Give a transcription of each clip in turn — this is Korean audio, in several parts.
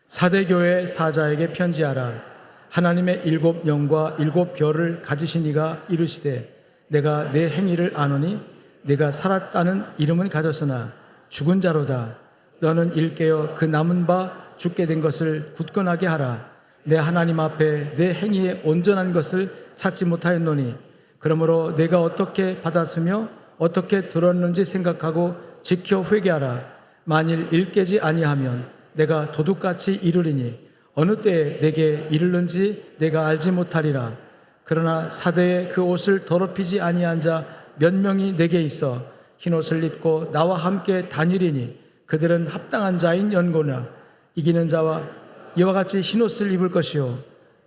사대교회 사자에게 편지하라. 하나님의 7영과 7별을 가지신 이가 이르시되 내가 내 행위를 아노니 내가 살았다는 이름은 가졌으나 죽은 자로다. 너는 일깨어 그 남은 바 죽게 된 것을 굳건하게 하라. 내 하나님 앞에 내 행위에 온전한 것을 찾지 못하였노니 그러므로 내가 어떻게 받았으며 어떻게 들었는지 생각하고 지켜 회개하라. 만일 일깨지 아니하면 내가 도둑같이 이르리니 어느 때에 내게 이르는지 내가 알지 못하리라. 그러나 사대에 그 옷을 더럽히지 아니한 자 몇 명이 내게 있어 흰옷을 입고 나와 함께 다니리니 그들은 합당한 자인 연고나 이기는 자와 이와 같이 흰옷을 입을 것이요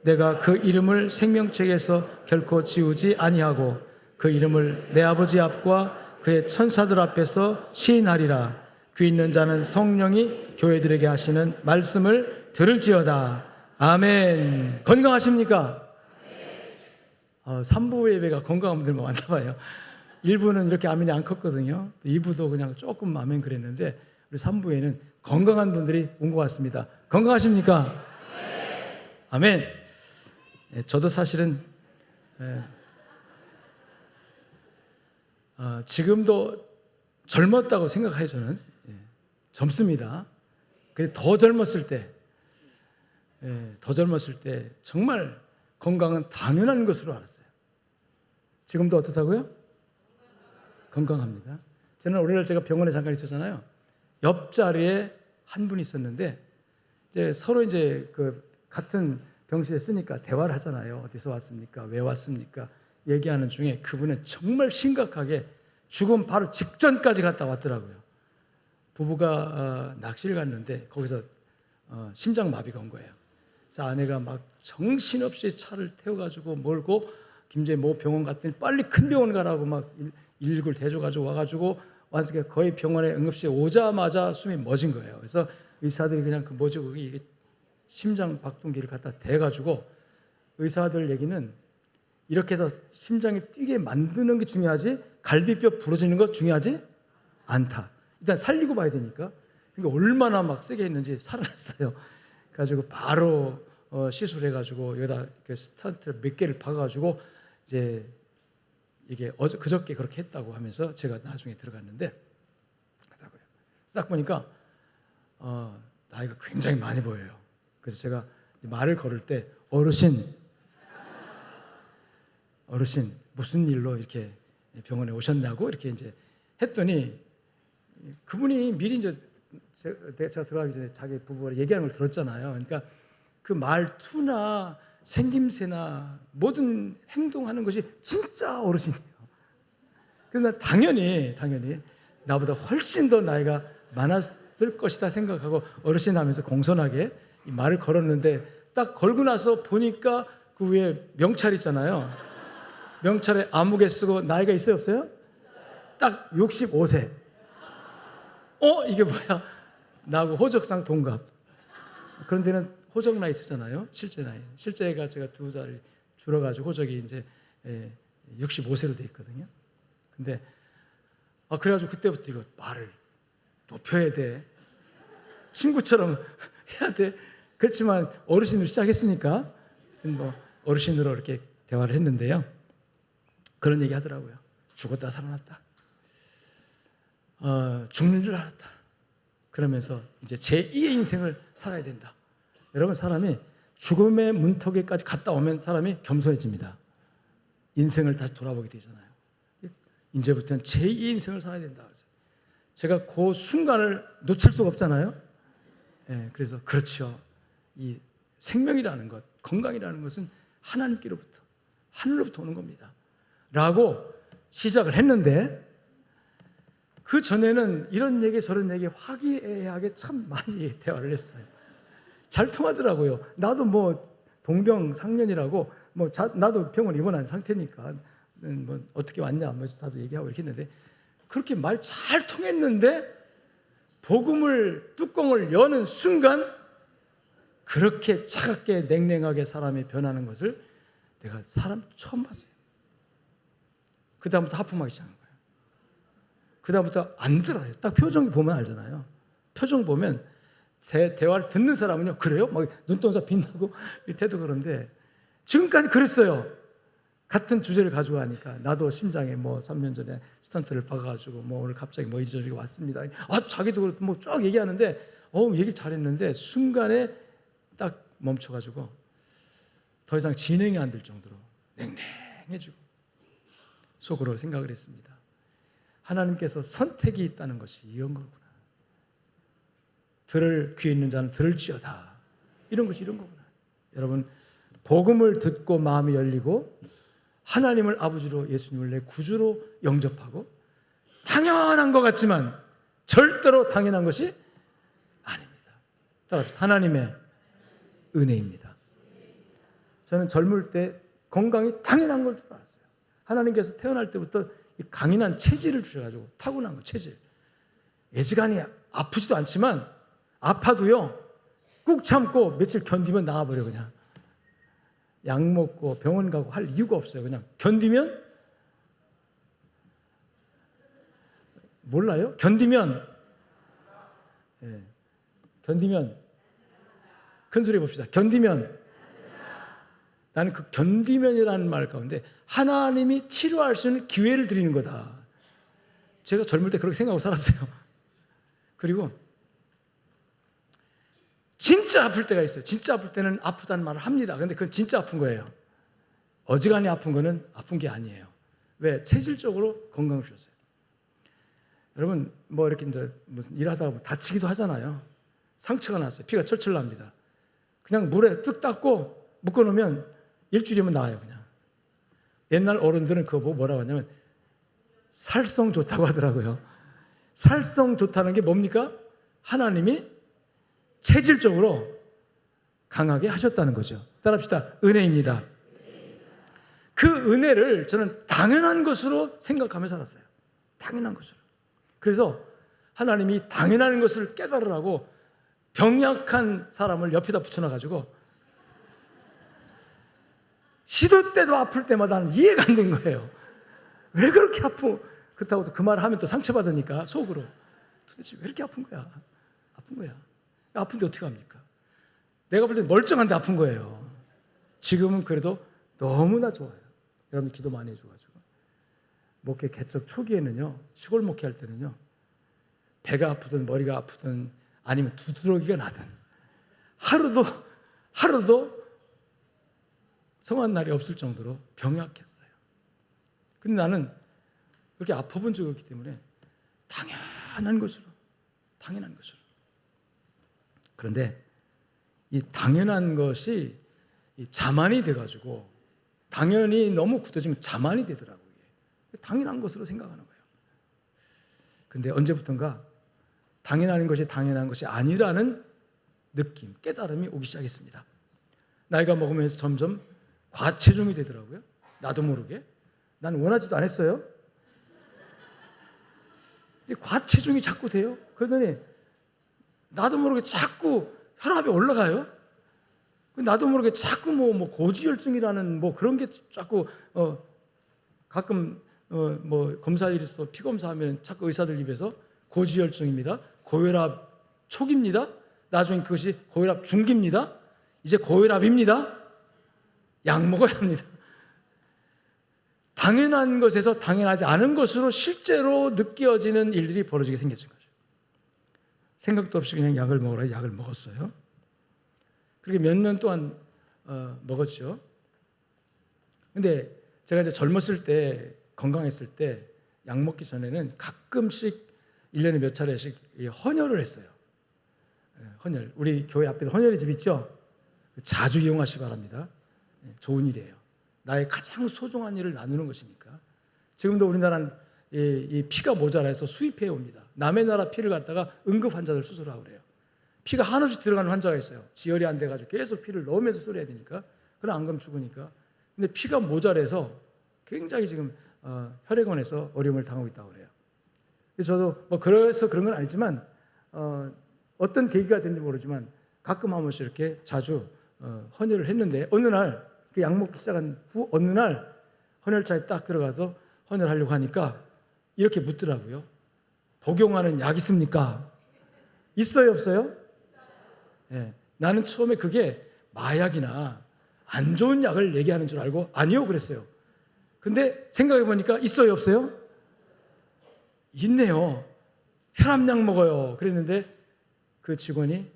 내가 그 이름을 생명책에서 결코 지우지 아니하고 그 이름을 내 아버지 앞과 그의 천사들 앞에서 시인하리라. 귀 있는 자는 성령이 교회들에게 하시는 말씀을 들을지어다. 아멘. 건강하십니까? 3부 예배가 건강한 분들만 왔나 봐요. 1부는 이렇게 아멘이 안 컸거든요. 2부도 그냥 조금 아멘 그랬는데 우리 3부에는 건강한 분들이 온 것 같습니다. 건강하십니까? 아멘. 저도 사실은 지금도 젊었다고 생각해요. 저는 젊습니다. 근데 더 젊었을 때 정말 건강은 당연한 것으로 알았어요. 지금도 어떻다고요? 건강합니다. 저는 오늘날 제가 병원에 잠깐 있었잖아요. 옆자리에 한 분이 있었는데 이제 서로 이제 그 같은 병실에 쓰니까 대화를 하잖아요. 어디서 왔습니까? 왜 왔습니까? 얘기하는 중에 그분은 정말 심각하게 죽음 바로 직전까지 갔다 왔더라고요. 부부가 낚시를 갔는데 거기서 심장마비가 온 거예요. 그래서 아내가 막 정신없이 차를 태워가지고 몰고 김제 모 병원 갔더니 빨리 큰 병원 가라고 막 119를 대줘가지고 와가지고 완전히 거의 병원에 응급실에 오자마자 숨이 멎은 거예요. 그래서 의사들이 그냥 그 뭐죠? 그게 이게 심장 박동기를 갖다 대가지고 의사들 얘기는 이렇게 해서 심장이 뛰게 만드는 게 중요하지 갈비뼈 부러지는 거 중요하지 않다. 일단 살리고 봐야 되니까. 그러니까 얼마나 막 세게 했는지 살아났어요. 그래가지고 바로 시술해가지고 여기다 스턴트를 몇 개를 박아가지고 이제 이게 그저께 그렇게 했다고 하면서 제가 나중에 들어갔는데 딱 보니까 나이가 굉장히 많이 보여요. 그래서 제가 말을 걸을 때 어르신 무슨 일로 이렇게 병원에 오셨냐고 이렇게 이제 했더니 그분이 미리 이제 제가 들어가기 전에 자기 부부가 얘기하는 걸 들었잖아요. 그러니까 그 말투나 생김새나 모든 행동하는 것이 진짜 어르신이에요. 그래서 난 당연히 나보다 훨씬 더 나이가 많았을 것이다 생각하고 어르신 하면서 공손하게 이 말을 걸었는데 딱 걸고 나서 보니까 그 위에 명찰 있잖아요. 명찰에 아무개 쓰고 나이가 있어요 없어요? 딱 65세. 이게 뭐야? 나하고 호적상 동갑. 그런 데는 호적 나이 쓰잖아요. 실제 나이. 실제가 제가 2살 줄어가지고 호적이 이제 65세로 돼 있거든요. 근데 그래가지고 그때부터 이거 말을 높여야 돼. 친구처럼 해야 돼. 그렇지만 어르신으로 시작했으니까 뭐 어르신으로 이렇게 대화를 했는데요. 그런 얘기 하더라고요. 죽었다 살아났다. 죽는 줄 알았다. 그러면서 이제 제2의 인생을 살아야 된다. 여러분 사람이 죽음의 문턱에까지 갔다 오면 사람이 겸손해집니다. 인생을 다시 돌아보게 되잖아요. 이제부터는 제2의 인생을 살아야 된다. 제가 그 순간을 놓칠 수가 없잖아요. 그래서 그렇죠. 이 생명이라는 것, 건강이라는 것은 하나님께로부터 하늘로부터 오는 겁니다. 라고 시작을 했는데 그 전에는 이런 얘기 저런 얘기 화기애애하게 참 많이 대화를 했어요. 잘 통하더라고요. 나도 뭐 동병상련이라고 나도 병원 입원한 상태니까 뭐 어떻게 왔냐 뭐 다도 얘기하고 이렇게 했는데 그렇게 말 잘 통했는데 복음을 뚜껑을 여는 순간 그렇게 차갑게 냉랭하게 사람이 변하는 것을 내가 사람 처음 봤어요. 그 다음부터 하품하기 시작한 거예요. 그 다음부터 안 들어요. 딱 표정이 보면 알잖아요. 표정 보면 제 대화를 듣는 사람은요, 그래요? 막 눈동자 빛나고 이 태도 그런데 지금까지 그랬어요. 같은 주제를 가지고 하니까 나도 심장에 뭐 3년 전에 스턴트를 박아가지고 뭐 오늘 갑자기 뭐 이리저리 왔습니다. 자기도 뭐 쫙 얘기하는데 얘기 잘했는데 순간에 딱 멈춰가지고 더 이상 진행이 안 될 정도로 냉랭해지고 속으로 생각을 했습니다. 하나님께서 선택이 있다는 것이 이런 거구나. 들을 귀 있는 자는 들을지어다. 이런 것이 이런 거구나. 여러분, 복음을 듣고 마음이 열리고 하나님을 아버지로, 예수님을 내 구주로 영접하고 당연한 것 같지만 절대로 당연한 것이 아닙니다. 따라합시다. 하나님의 은혜입니다. 저는 젊을 때 건강이 당연한 걸 줄 알았어요. 하나님께서 태어날 때부터 강인한 체질을 주셔가지고 타고난 거, 체질. 애지간히 아프지도 않지만 아파도요 꾹 참고 며칠 견디면 나아버려. 그냥 약 먹고 병원 가고 할 이유가 없어요. 그냥 견디면, 몰라요? 견디면, 예, 견디면, 큰 소리 봅시다. 견디면. 나는 그 견디면이라는 말 가운데 하나님이 치료할 수 있는 기회를 드리는 거다. 제가 젊을 때 그렇게 생각하고 살았어요. 그리고 진짜 아플 때가 있어요. 진짜 아플 때는 아프다는 말을 합니다. 근데 그건 진짜 아픈 거예요. 어지간히 아픈 거는 아픈 게 아니에요. 왜? 체질적으로 건강을 주셨어요. 여러분, 뭐 이렇게 이제 무슨 일하다가 다치기도 하잖아요. 상처가 났어요. 피가 철철 납니다. 그냥 물에 뚝 닦고 묶어놓으면 일주일이면 나아요. 그냥. 옛날 어른들은 그거 보고 뭐라고 하냐면 살성 좋다고 하더라고요. 살성 좋다는 게 뭡니까? 하나님이 체질적으로 강하게 하셨다는 거죠. 따라합시다. 은혜입니다. 그 은혜를 저는 당연한 것으로 생각하며 살았어요. 당연한 것으로. 그래서 하나님이 당연한 것을 깨달으라고 병약한 사람을 옆에다 붙여놔가지고 시도 때도 아플 때마다 이해가 안 된 거예요. 왜 그렇게 그렇다고 그 말을 하면 또 상처받으니까 속으로 도대체 왜 이렇게 아픈 거야? 아픈 거야. 아픈데 어떻게 합니까? 내가 볼 때 멀쩡한데 아픈 거예요. 지금은 그래도 너무나 좋아요. 여러분 기도 많이 해줘가지고. 목회 개척 초기에는요, 시골 목회할 때는요, 배가 아프든 머리가 아프든 아니면 두드러기가 나든 하루도 성한 날이 없을 정도로 병약했어요. 근데 나는 그렇게 아파본 적이 없기 때문에 당연한 것으로. 그런데 이 당연한 것이 자만이 돼가지고 당연히 너무 굳어지면 자만이 되더라고요. 당연한 것으로 생각하는 거예요. 근데 언제부턴가 당연한 것이 당연한 것이 아니라는 느낌, 깨달음이 오기 시작했습니다. 나이가 먹으면서 점점 과체중이 되더라고요. 나도 모르게. 나는 원하지도 않았어요. 근데 과체중이 자꾸 돼요. 그러더니 나도 모르게 자꾸 혈압이 올라가요. 나도 모르게 자꾸 뭐 고지혈증이라는 뭐 그런 게 자꾸 가끔 뭐 검사일 있어 피 검사하면 자꾸 의사들 입에서 고지혈증입니다. 고혈압 초기입니다. 나중에 그것이 고혈압 중기입니다. 이제 고혈압입니다. 약 먹어야 합니다. 당연한 것에서 당연하지 않은 것으로 실제로 느껴지는 일들이 벌어지게 생겼던 거죠. 생각도 없이 그냥 약을 먹으라 약을 먹었어요. 그렇게 몇 년 동안 먹었죠. 근데 제가 이제 젊었을 때, 건강했을 때 약 먹기 전에는 가끔씩 1년에 몇 차례씩 헌혈을 했어요. 헌혈. 우리 교회 앞에서 헌혈의 집 있죠? 자주 이용하시기 바랍니다. 좋은 일이에요. 나의 가장 소중한 일을 나누는 것이니까. 지금도 우리나라는 이 피가 모자라서 수입해 옵니다. 남의 나라 피를 갖다가 응급 환자들 수술하고 그래요. 피가 한없이 들어가는 환자가 있어요. 지혈이 안 돼가지고 계속 피를 넣으면서 수술해야 되니까. 그럼 안 그러면 죽으니까. 근데 피가 모자라서 굉장히 지금 혈액원에서 어려움을 당하고 있다고 그래요. 그래서 저도 뭐 그래서 그런 건 아니지만 어떤 계기가 됐는지 모르지만 가끔 한 번씩 이렇게 자주 헌혈을 했는데 어느 날 그 약 먹기 시작한 후 어느 날 헌혈차에 딱 들어가서 헌혈하려고 하니까 이렇게 묻더라고요. 복용하는 약 있습니까? 있어요, 없어요? 예, 나는 처음에 그게 마약이나 안 좋은 약을 얘기하는 줄 알고 아니요 그랬어요. 근데 생각해 보니까 있어요 없어요? 있네요. 혈압약 먹어요. 그랬는데 그 직원이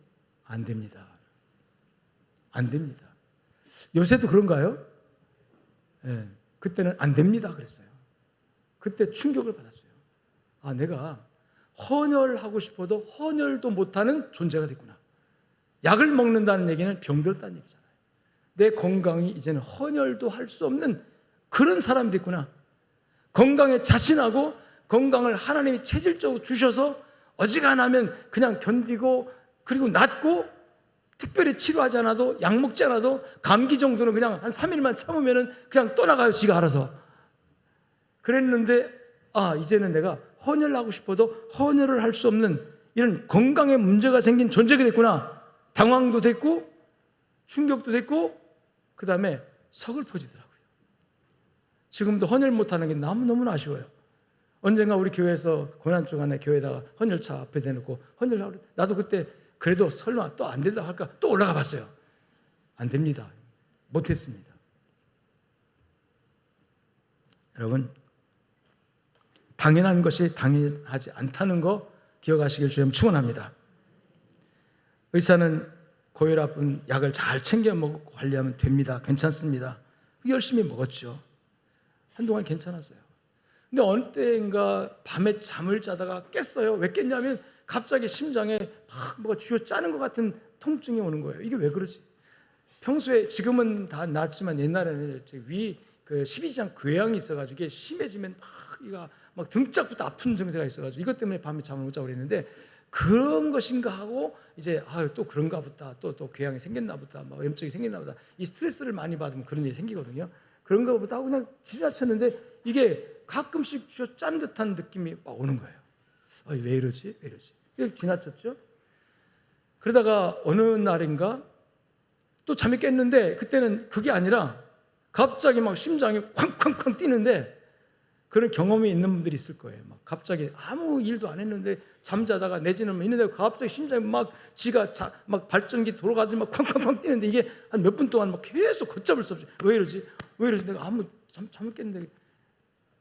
안 됩니다. 안 됩니다. 요새도 그런가요? 예, 그때는 안 됩니다 그랬어요. 그때 충격을 받았어요. 아, 내가 헌혈하고 싶어도 헌혈도 못하는 존재가 됐구나. 약을 먹는다는 얘기는 병들었다는 얘기잖아요. 내 건강이 이제는 헌혈도 할 수 없는 그런 사람이 됐구나. 건강에 자신하고 건강을 하나님이 체질적으로 주셔서 어지간하면 그냥 견디고 그리고 낫고 특별히 치료하지 않아도 약 먹지 않아도 감기 정도는 그냥 한 3일만 참으면 그냥 떠나가요 지가 알아서. 그랬는데 이제는 내가 헌혈하고 싶어도 헌혈을 할 수 없는 이런 건강에 문제가 생긴 존재가 됐구나. 당황도 됐고 충격도 됐고 그 다음에 서글퍼지더라고요. 지금도 헌혈 못하는 게 너무너무 아쉬워요. 언젠가 우리 교회에서 고난주간에 교회에다가 헌혈차 앞에 대놓고 헌혈하고 나도 그때 그래도 설마 또 안 된다 할까 또 올라가 봤어요. 안 됩니다. 못했습니다. 여러분, 당연한 것이 당연하지 않다는 거 기억하시길 주님 축원합니다. 의사는 고혈압은 약을 잘 챙겨 먹고 관리하면 됩니다. 괜찮습니다. 열심히 먹었죠. 한동안 괜찮았어요. 근데 어느 때인가 밤에 잠을 자다가 깼어요. 왜 깼냐면 갑자기 심장에 막 뭐가 쥐어짜는 것 같은 통증이 오는 거예요. 이게 왜 그러지? 평소에 지금은 다 낫지만 옛날에는 그 12장 궤양이 있어가지고 이게 심해지면 막 등짝부터 아픈 증세가 있어가지고 이것 때문에 밤에 잠을 못 자고 그랬는데 그런 것인가 하고 이제 또 그런가 보다 또 궤양이 생겼나 보다 막 염증이 생겼나 보다 이 스트레스를 많이 받으면 그런 일이 생기거든요. 그런가 보다 하고 그냥 지나쳤는데 이게 가끔씩 짠 듯한 느낌이 막 오는 거예요. 왜 이러지? 왜 이러지? 그냥 지나쳤죠. 그러다가 어느 날인가 또 잠이 깼는데 그때는 그게 아니라 갑자기 막 심장이 쾅쾅쾅 뛰는데 그런 경험이 있는 분들이 있을 거예요. 막 갑자기 아무 일도 안 했는데 잠자다가 내지는 있는데 갑자기 심장이 막 막 발전기 돌아가듯이 막 쾅쾅쾅 뛰는데 이게 한 몇 분 동안 막 계속 걷잡을 수 없이 왜 이러지? 왜 이러지? 내가 아무 잠을 깼는데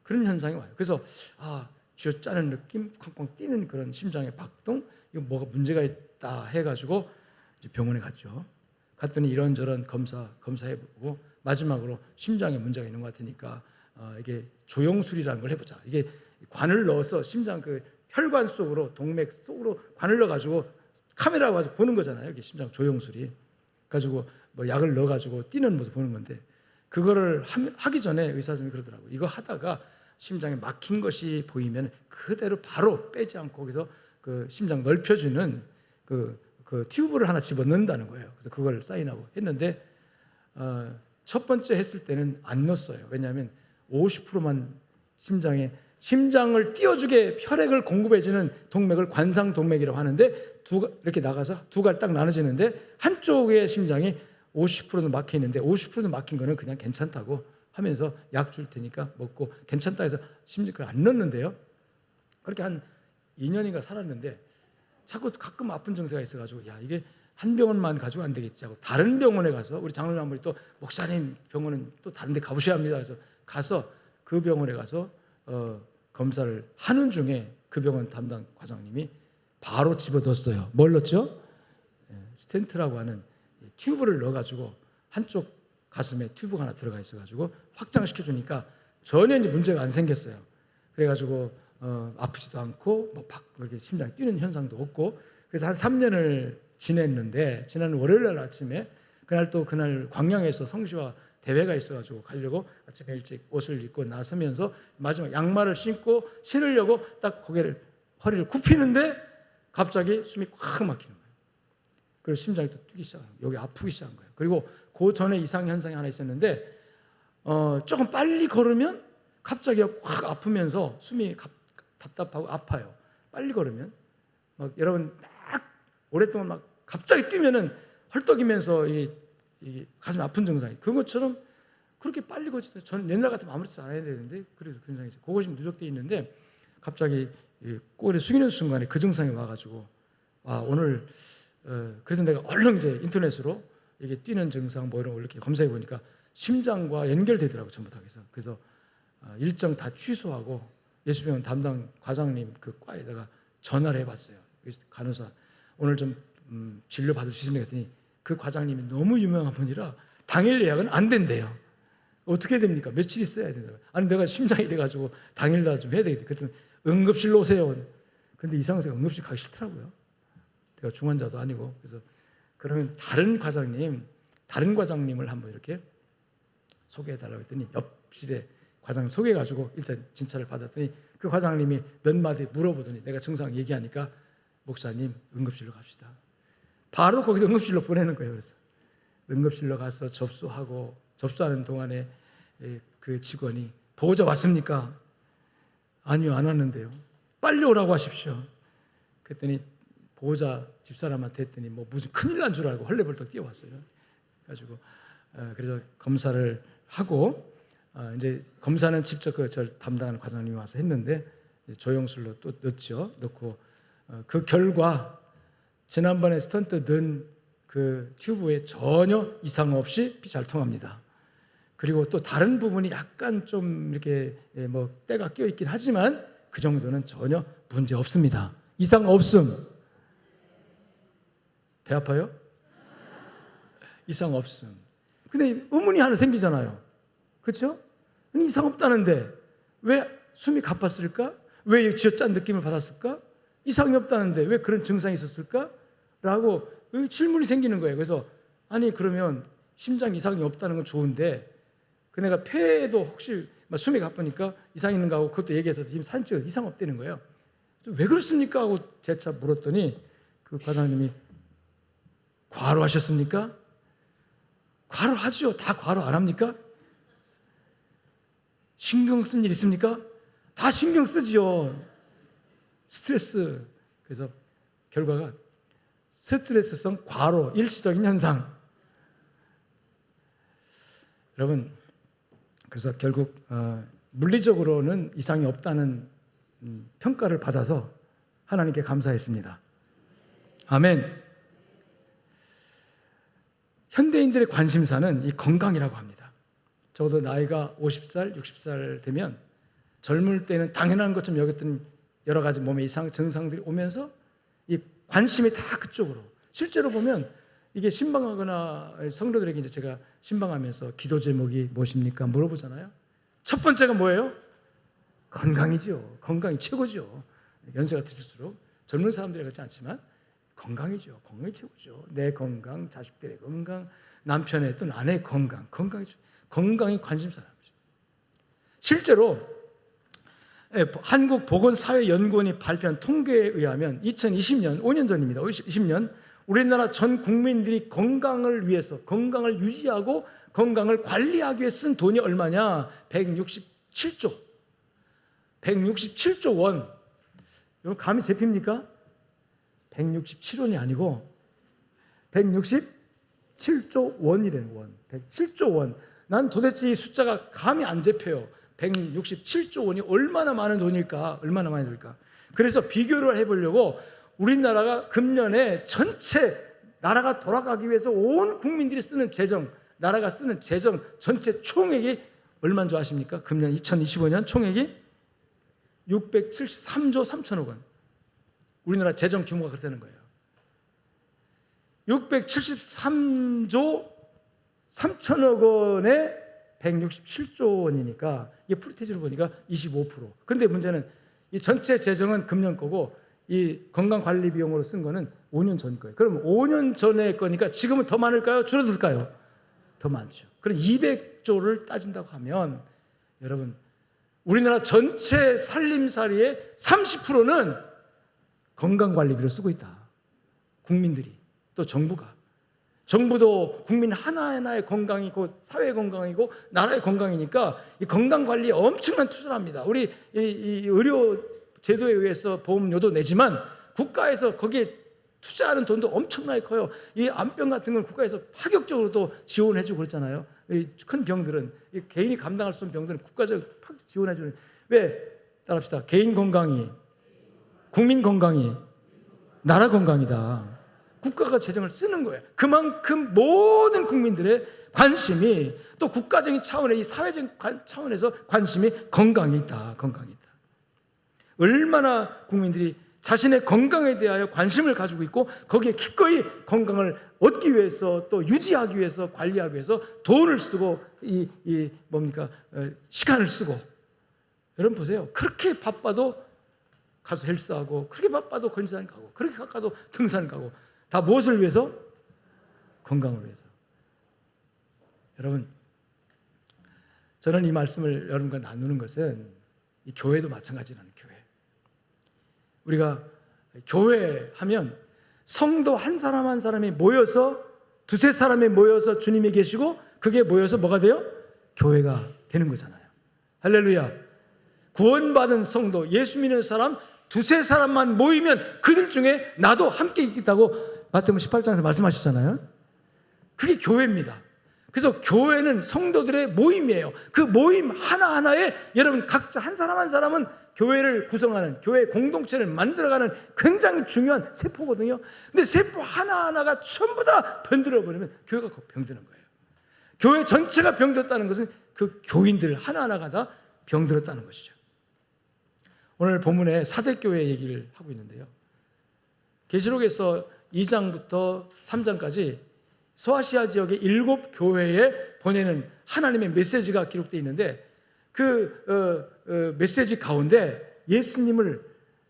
그런 현상이 와요. 그래서 쥐어짜는 느낌, 쾅쾅 뛰는 그런 심장의 박동, 이거 뭐가 문제가 있다 해가지고 이제 병원에 갔죠. 갔더니 이런저런 검사해보고 마지막으로 심장에 문제가 있는 것 같으니까 이게 조영술이라는 걸 해보자. 이게 관을 넣어서 심장 그 혈관 속으로 동맥 속으로 관을 넣어가지고 카메라 가지고 보는 거잖아요. 이게 심장 조영술이 가지고 뭐 약을 넣어가지고 뛰는 모습 보는 건데 그거를 하기 전에 의사 선생님이 그러더라고요. 이거 하다가 심장에 막힌 것이 보이면 그대로 바로 빼지 않고 거기서 그 심장 넓혀주는 그 튜브를 하나 집어넣는다는 거예요. 그래서 그걸 사인하고 했는데 첫 번째 했을 때는 안 넣었어요. 왜냐하면 50%만 심장을 띄워주게 혈액을 공급해주는 동맥을 관상동맥이라고 하는데 이렇게 나가서 두 갈 딱 나눠지는데 한쪽의 심장이 50%는 막혀 있는데 50%는 막힌 거는 그냥 괜찮다고 하면서 약 줄 테니까 먹고 괜찮다 해서 심지어 그걸 안 넣었는데요. 그렇게 한 2년인가 살았는데 자꾸 가끔 아픈 증세가 있어가지고 이게 한 병원만 가지고 안 되겠지 하고 다른 병원에 가서 우리 장로님 한 분이 또 목사님 병원은 또 다른 데 가보셔야 합니다. 그래서 가서 그 병원에 가서 검사를 하는 중에 그 병원 담당 과장님이 바로 집어넣었어요. 뭘 넣었죠? 스텐트라고 하는 튜브를 넣어가지고 한쪽 가슴에 튜브가 하나 들어가 있어가지고 확장시켜 주니까 전혀 이제 문제가 안 생겼어요. 그래가지고 아프지도 않고 이렇게 심장이 뛰는 현상도 없고 그래서 한 3년을 지냈는데 지난 월요일 날 아침에 그날 광양에서 성시와 대회가 있어가지고 가려고 아침에 일찍 옷을 입고 나서면서 마지막 양말을 신으려고 딱 허리를 굽히는데 갑자기 숨이 꽉 막히는 거예요. 그리고 심장이 또 뛰기 시작하는 거예요. 여기 아프기 시작한 거예요. 그리고 그 전에 이상 현상이 하나 있었는데 조금 빨리 걸으면 갑자기 확 아프면서 숨이 답답하고 아파요. 빨리 걸으면 여러분 막 오랫동안 막 갑자기 뛰면은 헐떡이면서 이 가슴이 아픈 증상이 그것처럼 그렇게 빨리 걷지도 저는 옛날 같으면 아무렇지도 않아야 되는데 그래서 그 증상이 있어요. 그것이 누적되어 있는데 갑자기 꼬리를 숙이는 순간에 그 증상이 와가지고 오늘 그래서 내가 얼른 이제 인터넷으로 이게 뛰는 증상 뭐 이런 거 이렇게 검사해 보니까 심장과 연결되더라고 전부 다. 그래서 일정 다 취소하고 예수병원 담당 과장님 그 과에다가 전화를 해봤어요. 간호사 오늘 좀 진료 받을 수 있습니까? 했더니 그 과장님이 너무 유명한 분이라 당일 예약은 안 된대요. 어떻게 됩니까? 며칠 있어야 된다고. 아니 내가 심장이 이래가지고 당일날 좀 해야 되겠다. 그랬더니 응급실로 오세요. 근데 이 상황에서 응급실 가기 싫더라고요. 내가 중환자도 아니고. 그래서 그러면 다른 과장님을 한번 이렇게 소개해달라고 했더니 옆실에 과장님 소개해가지고 일단 진찰을 받았더니 그 과장님이 몇 마디 물어보더니 내가 증상 얘기하니까 목사님 응급실로 갑시다. 바로 거기서 응급실로 보내는 거예요. 그래서 응급실로 가서 접수하는 동안에 그 직원이 보호자 왔습니까? 아니요, 안 왔는데요. 빨리 오라고 하십시오. 그랬더니 보호자 집사람한테 했더니 뭐 무슨 큰일 난 줄 알고 헐레벌떡 뛰어왔어요. 가지고 그래서 검사를 하고 이제 검사는 직접 저 담당하는 과장님이 와서 했는데 조영술로 또 넣고 그 결과 지난번에 스턴트 넣은 그 튜브에 전혀 이상 없이 피 잘 통합니다. 그리고 또 다른 부분이 약간 좀 이렇게 뭐 때가 끼어 있긴 하지만 그 정도는 전혀 문제 없습니다. 이상 없음. 배 아파요? 이상 없음. 근데 의문이 하나 생기잖아요. 그렇죠? 이상 없다는데 왜 숨이 가팠을까? 왜 쥐어짠 느낌을 받았을까? 이상이 없다는데 왜 그런 증상이 있었을까? 라고 질문이 생기는 거예요. 그래서 아니 그러면 심장 이상이 없다는 건 좋은데 그 내가 폐에도 혹시 숨이 가쁘니까 이상 있는가 하고 그것도 얘기해서 지금 사진 찍어 이상 없다는 거예요. 왜 그렇습니까? 하고 재차 물었더니 그 과장님이 과로하셨습니까? 과로하죠. 다 과로 안 합니까? 신경 쓴 일 있습니까? 다 신경 쓰지요. 스트레스. 그래서 결과가 스트레스성 과로, 일시적인 현상. 여러분, 그래서 결국 물리적으로는 이상이 없다는 평가를 받아서 하나님께 감사했습니다. 아멘. 현대인들의 관심사는 이 건강이라고 합니다. 적어도 나이가 50살, 60살 되면 젊을 때는 당연한 것처럼 여겼던 여러 가지 몸의 이상 증상들이 오면서 이 관심이 다 그쪽으로. 실제로 보면 이게 신방하거나 성도들에게 이제 제가 신방하면서 기도 제목이 무엇입니까? 물어보잖아요. 첫 번째가 뭐예요? 건강이죠. 건강이 최고죠. 연세가 드실수록 젊은 사람들이 같지 않지만 건강이죠. 건강이 최고죠. 내 건강, 자식들의 건강, 남편의 또 아내의 건강이죠. 건강이 관심사라는 거죠. 실제로 한국보건사회연구원이 발표한 통계에 의하면 2020년, 5년 전입니다. 20년 우리나라 전 국민들이 건강을 위해서 건강을 유지하고 건강을 관리하기 위해 쓴 돈이 얼마냐? 167조 원. 여러분 감이 잡힙니까? 167원이 아니고 167조 원이라는 원. 107조 원. 난 도대체 이 숫자가 감이 안 잡혀요. 167조 원이 얼마나 많은 돈일까? 얼마나 많이 들까? 그래서 비교를 해보려고 우리나라가 금년에 전체 나라가 돌아가기 위해서 온 국민들이 쓰는 재정, 나라가 쓰는 재정 전체 총액이 얼마인 줄 아십니까? 금년 2025년 총액이 673조 3천억 원. 우리나라 재정 규모가 그렇다는 거예요. 673조 3천억 원에 167조 원이니까 이게 프리티지로 보니까 25%. 그런데 문제는 이 전체 재정은 금년 거고 이 건강관리 비용으로 쓴 거는 5년 전 거예요. 그럼 5년 전의 거니까 지금은 더 많을까요? 줄어들까요? 더 많죠. 그럼 200조를 따진다고 하면 여러분 우리나라 전체 살림살이의 30%는 건강관리비로 쓰고 있다. 국민들이 또 정부도 국민 하나하나의 건강이고 사회 건강이고 나라의 건강이니까 이 건강관리에 엄청난 투자를 합니다. 우리 이 의료 제도에 의해서 보험료도 내지만 국가에서 거기에 투자하는 돈도 엄청나게 커요. 이 암병 같은 건 국가에서 파격적으로 또 지원해주고 그랬잖아요. 이 큰 병들은 이 개인이 감당할 수 없는 병들은 국가적으로 팍 지원해주는. 왜? 따라합시다. 개인 건강이, 국민 건강이, 나라 건강이다. 국가가 재정을 쓰는 거예요. 그만큼 모든 국민들의 관심이, 또 국가적인 차원의 이 사회적인 차원에서 관심이 건강에 있다. 건강에 있다. 얼마나 국민들이 자신의 건강에 대하여 관심을 가지고 있고 거기에 기꺼이 건강을 얻기 위해서, 또 유지하기 위해서, 관리하기 위해서 돈을 쓰고 시간을 쓰고. 여러분 보세요. 그렇게 바빠도 가서 헬스하고, 그렇게 바빠도 건지산 가고, 그렇게 바빠도 등산 가고, 다 무엇을 위해서? 건강을 위해서. 여러분, 저는 이 말씀을 여러분과 나누는 것은 이 교회도 마찬가지라는 교회. 우리가 교회 하면 성도 한 사람 한 사람이 모여서, 두세 사람이 모여서 주님이 계시고 그게 모여서 뭐가 돼요? 교회가 되는 거잖아요. 할렐루야. 구원받은 성도, 예수 믿는 사람 두세 사람만 모이면 그들 중에 나도 함께 있겠다고 마태복음 18장에서 말씀하셨잖아요. 그게 교회입니다. 그래서 교회는 성도들의 모임이에요. 그 모임 하나하나에 여러분 각자 한 사람 한 사람은 교회를 구성하는, 교회 공동체를 만들어가는 굉장히 중요한 세포거든요. 근데 세포 하나하나가 전부 다 병들어버리면 교회가 병드는 거예요. 교회 전체가 병들었다는 것은 그 교인들 하나하나가 다 병들었다는 것이죠. 오늘 본문에 사대교회 얘기를 하고 있는데요. 계시록에서 2장부터 3장까지 소아시아 지역의 7교회에 보내는 하나님의 메시지가 기록되어 있는데, 그 메시지 가운데 예수님을,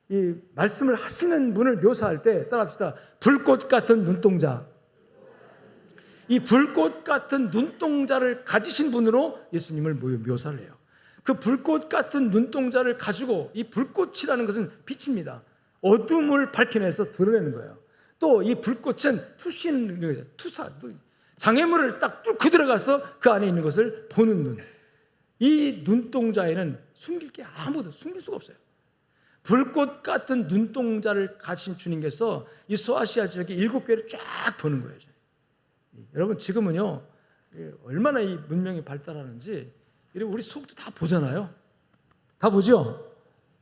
이 말씀을 하시는 분을 묘사할 때 따라합시다. 불꽃 같은 눈동자. 이 불꽃 같은 눈동자를 가지신 분으로 예수님을 묘사를 해요. 그 불꽃 같은 눈동자를 가지고, 이 불꽃이라는 것은 빛입니다. 어둠을 밝혀내서 드러내는 거예요. 또 이 불꽃은 투신, 투사, 장애물을 딱 뚫고 들어가서 그 안에 있는 것을 보는 눈. 이 눈동자에는 숨길 게 아무도 숨길 수가 없어요. 불꽃 같은 눈동자를 가진 주님께서 이 소아시아 지역의 7교회를 쫙 보는 거예요. 여러분 지금은요, 얼마나 이 문명이 발달하는지 우리 속도 다 보잖아요. 다 보죠?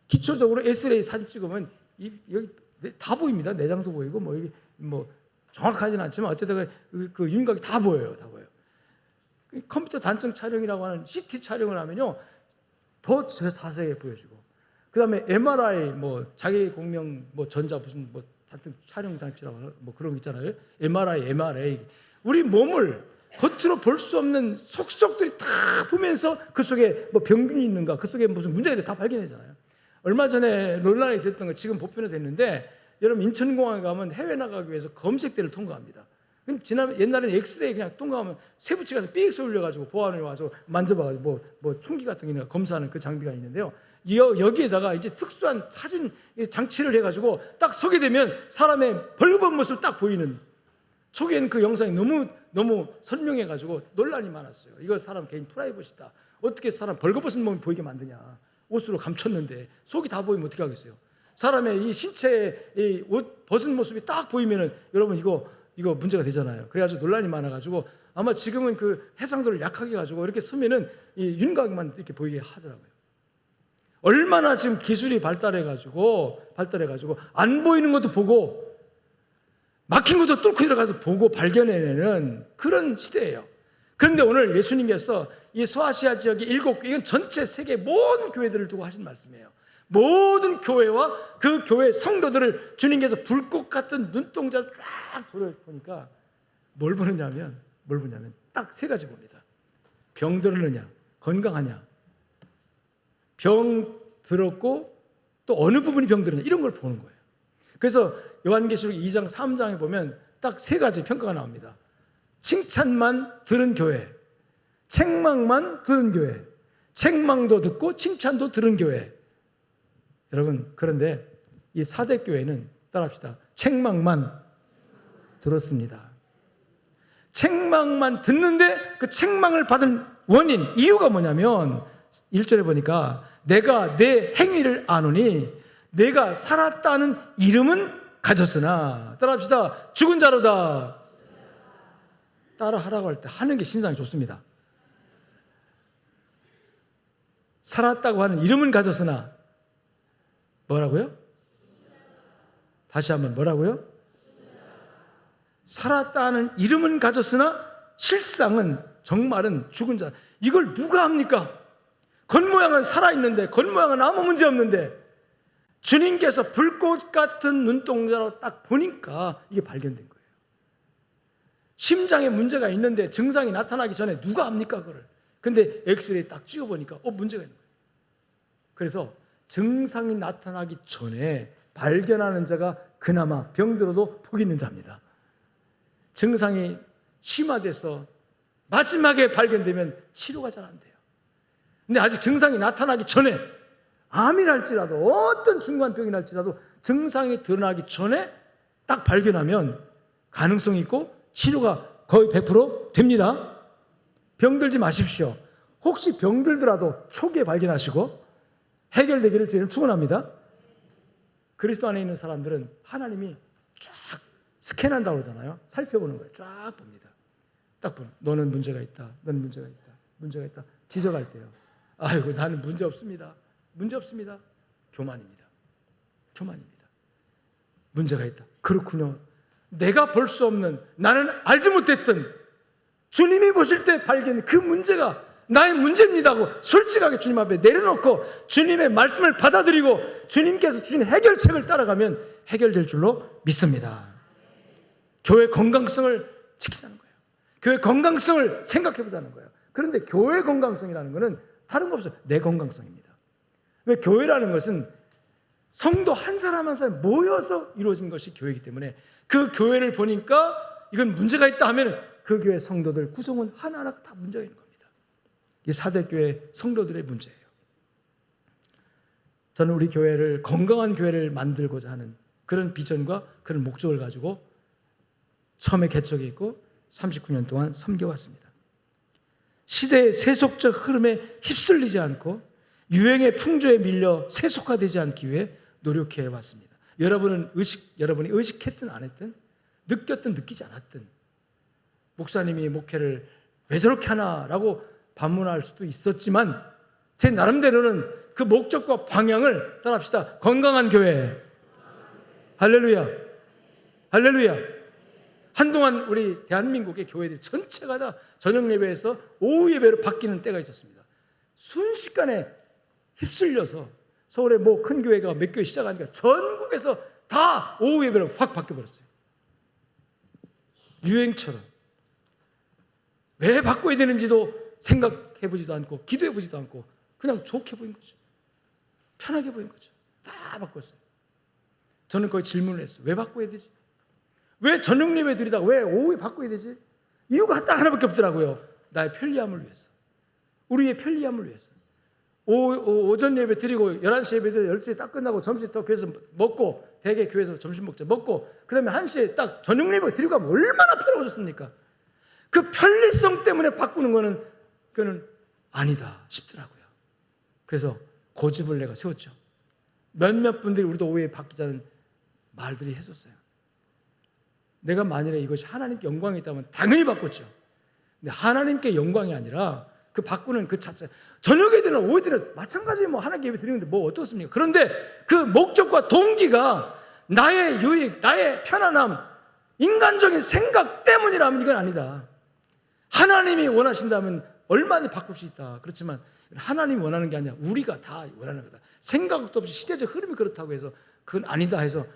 기초적으로 엑스레이 사진 찍으면 여기 다 보입니다. 내장도 보이고 뭐 정확하지는 않지만 어쨌든 그 윤곽이 다 보여요. 다 보여요. 컴퓨터 단층 촬영이라고 하는 CT 촬영을 하면요, 더 자세히 보여주고, 그 다음에 MRI 자기 공명 전자 무슨 단층 촬영 장치라고 하는 그런 거 있잖아요. MRI 우리 몸을 겉으로 볼 수 없는 속속들이 다 보면서 그 속에 병균이 있는가, 그 속에 무슨 문제가 있는가 다 발견하잖아요. 얼마 전에 논란이 됐던 거 지금 보편화됐는데, 여러분 인천공항에 가면 해외 나가기 위해서 검색대를 통과합니다. 옛날에는 엑스레이 그냥 통과하면 쇠붙이 가서 삑 쏠려가지고 보안을 와서 만져봐가지고 총기 같은 게 검사하는 그 장비가 있는데요. 여기에다가 이제 특수한 사진 장치를 해가지고 딱 서게 되면 사람의 벌거벗은 모습 딱 보이는. 초기에는 그 영상이 너무 선명해가지고 논란이 많았어요. 이거 사람 개인 프라이버시다. 어떻게 사람 벌거벗은 몸이 보이게 만드냐. 옷으로 감췄는데 속이 다 보이면 어떻게 하겠어요? 사람의 이 신체의 이 옷 벗은 모습이 딱 보이면은 여러분 이거 문제가 되잖아요. 그래가지고 논란이 많아가지고 아마 지금은 그 해상도를 약하게 가지고 이렇게 쓰면은 이 윤곽만 이렇게 보이게 하더라고요. 얼마나 지금 기술이 발달해가지고 안 보이는 것도 보고 막힌 것도 뚫고 들어가서 보고 발견해내는 그런 시대예요. 그런데 오늘 예수님께서 이 소아시아 지역의 7교회, 이건 전체 세계 모든 교회들을 두고 하신 말씀이에요. 모든 교회와 그 교회 성도들을 주님께서 불꽃 같은 눈동자를 쫙 돌아보니까 뭘 보느냐면 딱 세 가지 봅니다. 병 들었느냐, 건강하냐, 병 들었고 또 어느 부분이 병 들었냐, 이런 걸 보는 거예요. 그래서 요한계시록 2장 3장에 보면 딱 세 가지 평가가 나옵니다. 칭찬만 들은 교회, 책망만 들은 교회, 책망도 듣고 칭찬도 들은 교회. 여러분, 그런데 이 사대교회는 따라합시다. 책망만 들었습니다. 책망만 듣는데 그 책망을 받은 원인, 이유가 뭐냐면 1절에 보니까 내가 내 행위를 아노니 내가 살았다는 이름은 가졌으나, 따라합시다. 죽은 자로다. 따라 하라고 할 때 하는 게 신상이 좋습니다. 살았다고 하는 이름은 가졌으나 뭐라고요? 다시 한번 뭐라고요? 살았다는 이름은 가졌으나 실상은 정말은 죽은 자. 이걸 누가 합니까? 겉모양은 살아있는데, 겉모양은 아무 문제 없는데, 주님께서 불꽃 같은 눈동자로 딱 보니까 이게 발견된 거예요. 심장에 문제가 있는데 증상이 나타나기 전에 누가 합니까, 그걸? 근데 엑스레이 딱 찍어보니까 문제가 있는 거예요. 그래서 증상이 나타나기 전에 발견하는 자가 그나마 병들어도 복 있는 자입니다. 증상이 심화돼서 마지막에 발견되면 치료가 잘 안 돼요. 근데 아직 증상이 나타나기 전에, 암이랄지라도 어떤 중간 병이랄지라도 증상이 드러나기 전에 딱 발견하면 가능성이 있고 치료가 거의 100% 됩니다. 병들지 마십시오. 혹시 병들더라도 초기에 발견하시고 해결되기를 저희는 축원합니다. 그리스도 안에 있는 사람들은 하나님이 쫙 스캔한다고 그러잖아요. 살펴보는 거예요. 쫙 봅니다. 딱 보면 너는 문제가 있다. 너는 문제가 있다. 문제가 있다. 지적할 때요. 아이고 나는 문제 없습니다. 문제 없습니다. 교만입니다. 교만입니다. 문제가 있다. 그렇군요. 내가 볼 수 없는, 나는 알지 못했던, 주님이 보실 때 발견, 그 문제가 나의 문제입니다 하고 솔직하게 주님 앞에 내려놓고 주님의 말씀을 받아들이고 주님께서 주신 해결책을 따라가면 해결될 줄로 믿습니다. 교회 건강성을 지키자는 거예요. 교회 건강성을 생각해 보자는 거예요. 그런데 교회 건강성이라는 것은 다른 거 없어요. 내 건강성입니다. 왜? 교회라는 것은 성도 한 사람 한 사람 모여서 이루어진 것이 교회이기 때문에 그 교회를 보니까 이건 문제가 있다 하면 그 교회 성도들 구성원 하나하나가 다 문제가 있는 겁니다. 이 사대교회 성도들의 문제예요. 저는 우리 교회를 건강한 교회를 만들고자 하는 그런 비전과 그런 목적을 가지고 처음에 개척이 있고 39년 동안 섬겨왔습니다. 시대의 세속적 흐름에 휩쓸리지 않고 유행의 풍조에 밀려 세속화되지 않기 위해 노력해 왔습니다. 여러분이 의식했든 안 했든, 느꼈든 느끼지 않았든, 목사님이 목회를 왜 저렇게 하나라고 반문할 수도 있었지만 제 나름대로는 그 목적과 방향을 따라합시다. 건강한 교회. 할렐루야. 할렐루야. 한동안 우리 대한민국의 교회들 전체가 다 저녁 예배에서 오후 예배로 바뀌는 때가 있었습니다. 순식간에 휩쓸려서 서울에 뭐 큰 교회가 몇 교회 시작하니까 전국에서 다 오후 예배로 확 바뀌어버렸어요. 유행처럼. 왜 바꿔야 되는지도 생각해보지도 않고 기도해보지도 않고 그냥 좋게 보인 거죠. 편하게 보인 거죠. 다 바꿨어요. 저는 거의 질문을 했어요. 왜 바꿔야 되지? 왜 저녁 예배 드리다가 왜 오후에 바꿔야 되지? 이유가 딱 하나밖에 없더라고요. 나의 편리함을 위해서. 우리의 편리함을 위해서. 오전 예배 드리고 11시 예배 드리고 12시에 딱 끝나고 점심 또 교회에서 먹고, 대개 교회에서 점심 먹자 먹고 그 다음에 1시에 딱 저녁 예배 드리고 하면 얼마나 편하셨습니까? 그 편리성 때문에 바꾸는 거는 그거는 아니다 싶더라고요. 그래서 고집을 내가 세웠죠. 몇몇 분들이 우리도 오후에 바뀌자는 말들이 했었어요. 내가 만일에 이것이 하나님께 영광이 있다면 당연히 바꿨죠. 근데 하나님께 영광이 아니라 그 바꾸는 그 자체, 저녁에 되는 오후에 되는 마찬가지 뭐 하나님께 예배 드리는데 뭐 어떻습니까? 그런데 그 목적과 동기가 나의 유익, 나의 편안함, 인간적인 생각 때문이라면 이건 아니다. 하나님이 원하신다면 얼마든지 바꿀 수 있다. 그렇지만 하나님이 원하는 게 아니라 우리가 다 원하는 거다. 생각도 없이 시대적 흐름이 그렇다고 해서 그건 아니다 해서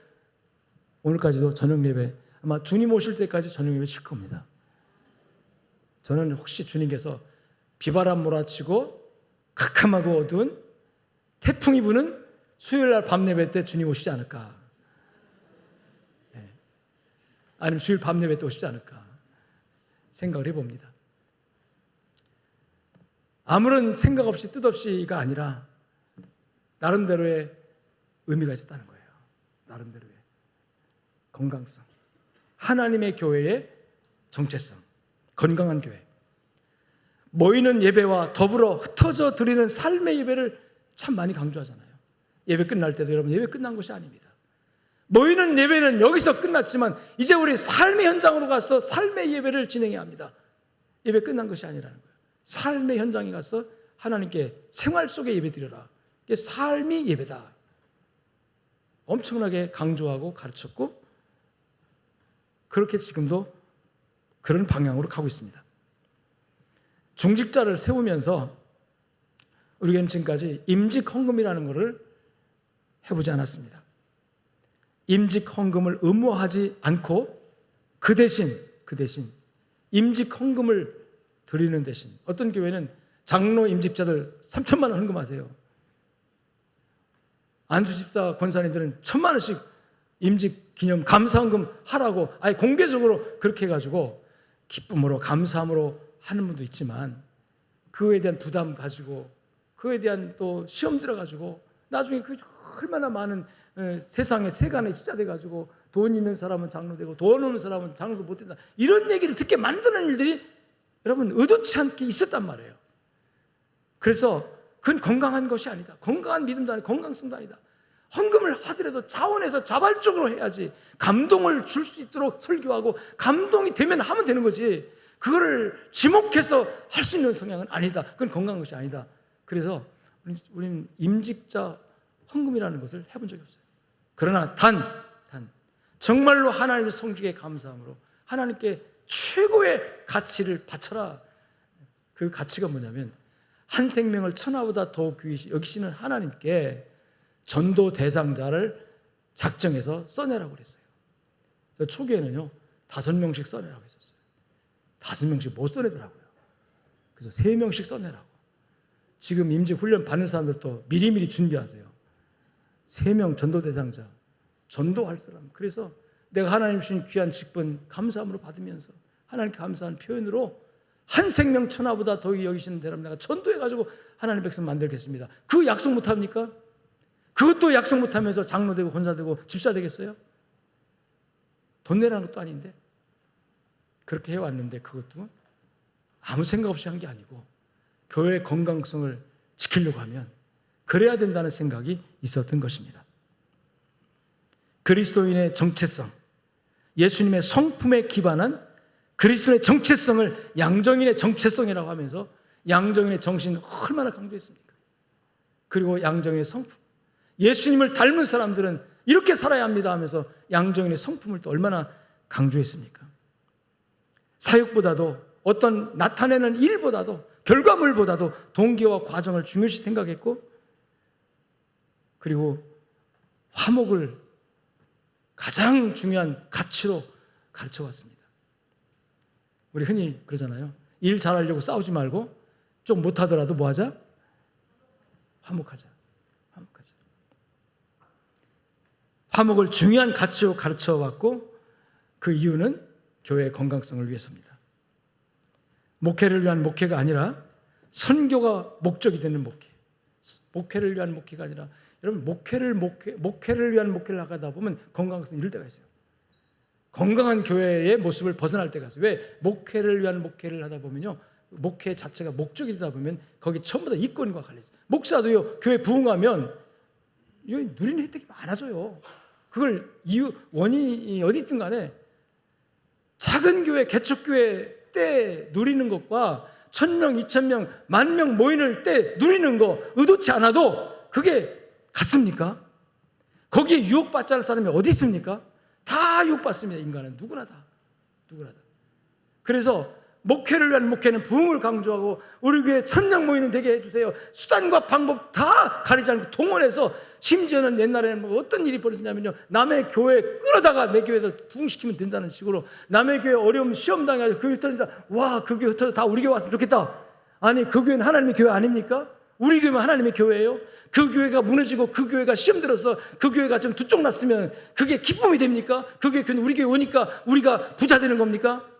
오늘까지도 저녁 예배, 아마 주님 오실 때까지 저녁 예배 칠 겁니다. 저는 혹시 주님께서 비바람 몰아치고 캄캄하고 어두운 태풍이 부는 수요일날 밤 예배 때 주님 오시지 않을까, 아니면 수요일 밤 예배 때 오시지 않을까 생각을 해봅니다. 아무런 생각 없이 뜻없이가 아니라 나름대로의 의미가 있었다는 거예요. 나름대로의 건강성, 하나님의 교회의 정체성, 건강한 교회. 모이는 예배와 더불어 흩어져 드리는 삶의 예배를 참 많이 강조하잖아요. 예배 끝날 때도 여러분, 예배 끝난 것이 아닙니다. 모이는 예배는 여기서 끝났지만 이제 우리 삶의 현장으로 가서 삶의 예배를 진행해야 합니다. 예배 끝난 것이 아니라는 거예요. 삶의 현장에 가서 하나님께 생활 속에 예배 드려라. 이게 삶이 예배다. 엄청나게 강조하고 가르쳤고, 그렇게 지금도 그런 방향으로 가고 있습니다. 중직자를 세우면서 우리는 지금까지 임직 헌금이라는 것을 해보지 않았습니다. 임직 헌금을 의무화하지 않고 그 대신 임직 헌금을 드리는 대신, 어떤 교회는 장로 임직자들 3천만 원 헌금하세요. 안수집사 권사님들은 1,000만 원씩 임직 기념 감사헌금 하라고 아예 공개적으로 그렇게 해가지고 기쁨으로 감사함으로 하는 분도 있지만, 그거에 대한 부담 가지고 그거에 대한 또 시험 들어가지고 나중에 그 얼마나 많은 세상에 세간에 찢어져가지고 돈 있는 사람은 장로 되고 돈 없는 사람은 장로도 못 된다, 이런 얘기를 듣게 만드는 일들이 여러분 의도치 않게 있었단 말이에요. 그래서 그건 건강한 것이 아니다. 건강한 믿음도 아니다. 건강성도 아니다. 헌금을 하더라도 자원해서 자발적으로 해야지, 감동을 줄 수 있도록 설교하고 감동이 되면 하면 되는 거지, 그거를 지목해서 할 수 있는 성향은 아니다. 그건 건강한 것이 아니다. 그래서 우리는 임직자 헌금이라는 것을 해본 적이 없어요. 그러나 단 정말로 하나님의 성직에 감사함으로 하나님께 최고의 가치를 바쳐라. 그 가치가 뭐냐면 한 생명을 천하보다 더 귀히 여기시는 하나님께 전도 대상자를 작정해서 써내라고 그랬어요. 초기에는요 5명씩 써내라고 했었어요. 5명씩 못 써내더라고요. 그래서 3명씩 써내라고. 지금 임직 훈련 받는 사람들도 미리미리 준비하세요. 3명 전도 대상자, 전도할 사람. 그래서 내가 하나님 주신 귀한 직분 감사함으로 받으면서 하나님께 감사한 표현으로 한 생명 천하보다 더히 여기시는 대로 내가 전도해가지고 하나님 백성 만들겠습니다. 그 약속 못합니까? 그것도 약속 못하면서 장로 되고 권사 되고 집사 되겠어요? 돈 내라는 것도 아닌데 그렇게 해왔는데, 그것도 아무 생각 없이 한 게 아니고 교회의 건강성을 지키려고 하면 그래야 된다는 생각이 있었던 것입니다. 그리스도인의 정체성, 예수님의 성품에 기반한 그리스도의 정체성을 양정인의 정체성이라고 하면서 양정인의 정신을 얼마나 강조했습니까? 그리고 양정인의 성품, 예수님을 닮은 사람들은 이렇게 살아야 합니다 하면서 양정인의 성품을 또 얼마나 강조했습니까? 사역보다도 어떤 나타내는 일보다도 결과물보다도 동기와 과정을 중요시 생각했고, 그리고 화목을 가장 중요한 가치로 가르쳐왔습니다. 우리 흔히 그러잖아요. 일 잘하려고 싸우지 말고 좀 못하더라도 뭐 하자? 화목하자. 화목을 중요한 가치로 가르쳐왔고, 그 이유는 교회의 건강성을 위해서입니다. 목회를 위한 목회가 아니라 선교가 목적이 되는 목회. 목회를 위한 목회가 아니라, 여러분 목회를 위한 목회를 하다 보면 건강성 잃을 때가 있어요. 건강한 교회의 모습을 벗어날 때가 있어요. 왜? 목회를 위한 목회를 하다 보면요, 목회 자체가 목적이 되다 보면 거기 전부 다 이권과 관련이 있어요. 목사도요, 교회 부흥하면 누리는 혜택이 많아져요. 그걸 원인이 어디 있든 간에 작은 교회, 개척교회 때 누리는 것과 1,000명, 2,000명, 10,000명 모이는 때 누리는 거 의도치 않아도 그게 같습니까? 거기에 유혹받지 않을 사람이 어디 있습니까? 다 유혹받습니다. 인간은 누구나 다. 그래서 목회를 위한 목회는 부흥을 강조하고 우리 교회 1,000명 모이는 되게 해주세요. 수단과 방법 다 가리지 않고 동원해서, 심지어는 옛날에는 뭐 어떤 일이 벌어졌냐면요, 남의 교회 끌어다가 내 교회에서 부흥시키면 된다는 식으로 남의 교회 어려움 시험 당해서 그 교회 흩어진다. 와, 그 교회 흩어져 다 우리 교회 왔으면 좋겠다. 아니, 그 교회는 하나님의 교회 아닙니까? 우리 교회만 하나님의 교회예요. 그 교회가 무너지고 그 교회가 시험 들어서 그 교회가 좀 두쪽 났으면 그게 기쁨이 됩니까? 그 교회는 우리 교회 오니까 우리가 부자 되는 겁니까?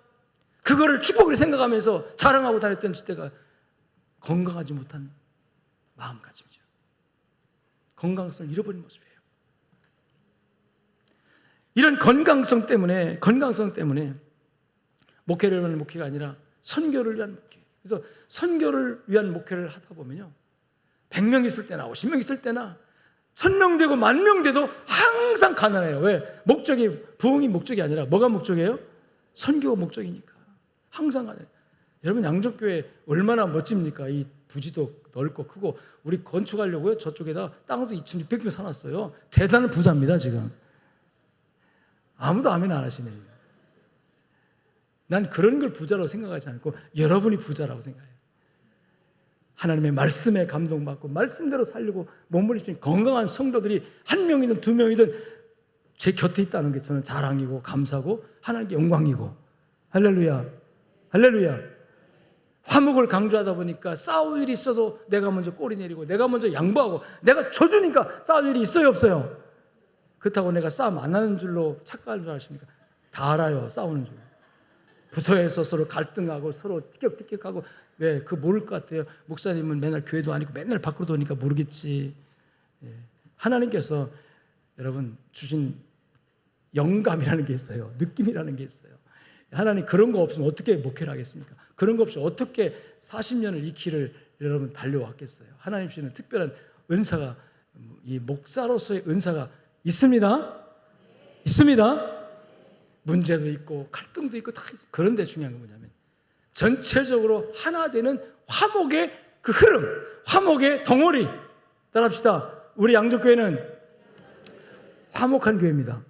그거를 축복을 생각하면서 자랑하고 다녔던 시대가 건강하지 못한 마음가짐이죠. 건강성을 잃어버린 모습이에요. 이런 건강성 때문에 목회를 위한 목회가 아니라 선교를 위한 목회. 그래서 선교를 위한 목회를 하다 보면요, 100명 있을 때나 50명 있을 때나 1,000명 되고 10,000명 돼도 항상 가난해요. 왜? 부흥이 목적이 아니라 뭐가 목적이에요? 선교가 목적이니까 항상 가난해요. 여러분, 양적교회 얼마나 멋집니까? 이 부지도 넓고 크고, 우리 건축하려고요 저쪽에다 땅도 2,600평 사놨어요. 대단한 부자입니다 지금. 아무도 아멘 안 하시네요. 난 그런 걸 부자라고 생각하지 않고 여러분이 부자라고 생각해요. 하나님의 말씀에 감동받고 말씀대로 살려고 몸부림치는 건강한 성도들이 한 명이든 두 명이든 제 곁에 있다는 게 저는 자랑이고 감사고 하나님께 영광이고. 할렐루야, 할렐루야. 화목을 강조하다 보니까 싸울 일이 있어도 내가 먼저 꼬리 내리고 내가 먼저 양보하고 내가 져주니까 싸울 일이 있어요, 없어요? 그렇다고 내가 싸움 안 하는 줄로 착각할 줄 아십니까? 다 알아요, 싸우는 줄. 부서에서 서로 갈등하고 서로 티격태격하고. 왜? 그거 모를 것 같아요. 목사님은 맨날 교회도 아니고 맨날 밖으로 도니까 모르겠지. 하나님께서 여러분 주신 영감이라는 게 있어요. 느낌이라는 게 있어요. 하나님 그런 거 없으면 어떻게 목회를 하겠습니까? 그런 거 없이 어떻게 40년을 이 길을 여러분 달려왔겠어요? 하나님 주시는 특별한 은사가, 이 목사로서의 은사가 있습니다. 있습니다. 문제도 있고 갈등도 있고 다 있어요. 그런데 중요한 건 뭐냐면 전체적으로 하나 되는 화목의 그 흐름, 화목의 덩어리. 따라합시다. 우리 양족교회는 화목한 교회입니다.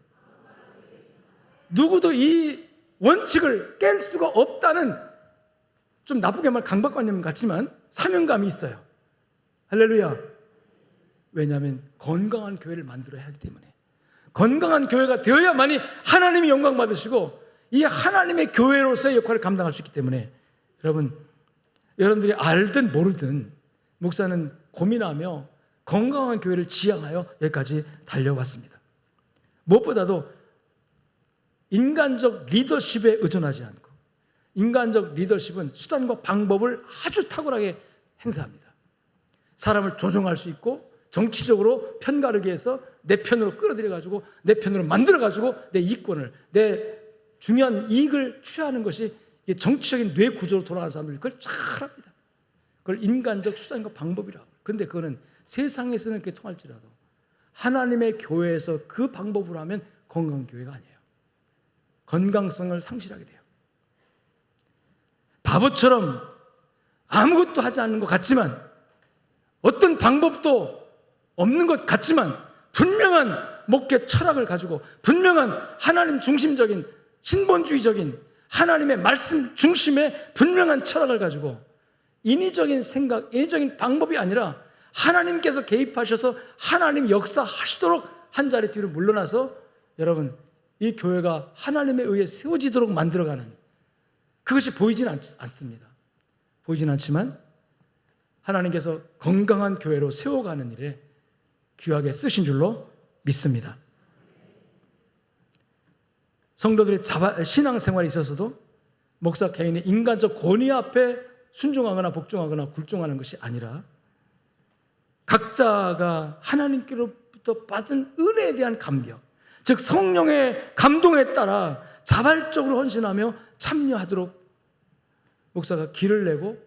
누구도 이 원칙을 깰 수가 없다는, 좀 나쁘게 말 강박관념 같지만 사명감이 있어요. 할렐루야. 왜냐하면 건강한 교회를 만들어야 하기 때문에. 건강한 교회가 되어야만이 하나님이 영광 받으시고 이 하나님의 교회로서의 역할을 감당할 수 있기 때문에. 여러분들이 알든 모르든 목사는 고민하며 건강한 교회를 지향하여 여기까지 달려왔습니다. 무엇보다도 인간적 리더십에 의존하지 않고, 인간적 리더십은 수단과 방법을 아주 탁월하게 행사합니다. 사람을 조종할 수 있고 정치적으로 편가르기 해서 내 편으로 끌어들여가지고 내 편으로 만들어가지고 내 이권을, 내 중요한 이익을 취하는 것이 정치적인 뇌 구조로 돌아가는 사람들이 그걸 잘 합니다. 그걸 인간적 수단과 방법이라고. 그런데 그거는 세상에서는 그렇게 통할지라도 하나님의 교회에서 그 방법으로 하면 건강한 교회가 아니에요. 건강성을 상실하게 돼요. 바보처럼 아무것도 하지 않는 것 같지만, 어떤 방법도 없는 것 같지만 분명한 목회 철학을 가지고 분명한 하나님 중심적인 신본주의적인 하나님의 말씀 중심의 분명한 철학을 가지고 인위적인 생각, 인위적인 방법이 아니라 하나님께서 개입하셔서 하나님 역사하시도록 한 자리 뒤로 물러나서 여러분 이 교회가 하나님에 의해 세워지도록 만들어가는, 그것이 보이진 않습니다. 보이진 않지만 하나님께서 건강한 교회로 세워가는 일에 귀하게 쓰신 줄로 믿습니다. 성도들의 신앙생활에 있어서도 목사 개인의 인간적 권위 앞에 순종하거나 복종하거나 굴종하는 것이 아니라 각자가 하나님께로부터 받은 은혜에 대한 감격, 즉 성령의 감동에 따라 자발적으로 헌신하며 참여하도록 목사가 길을 내고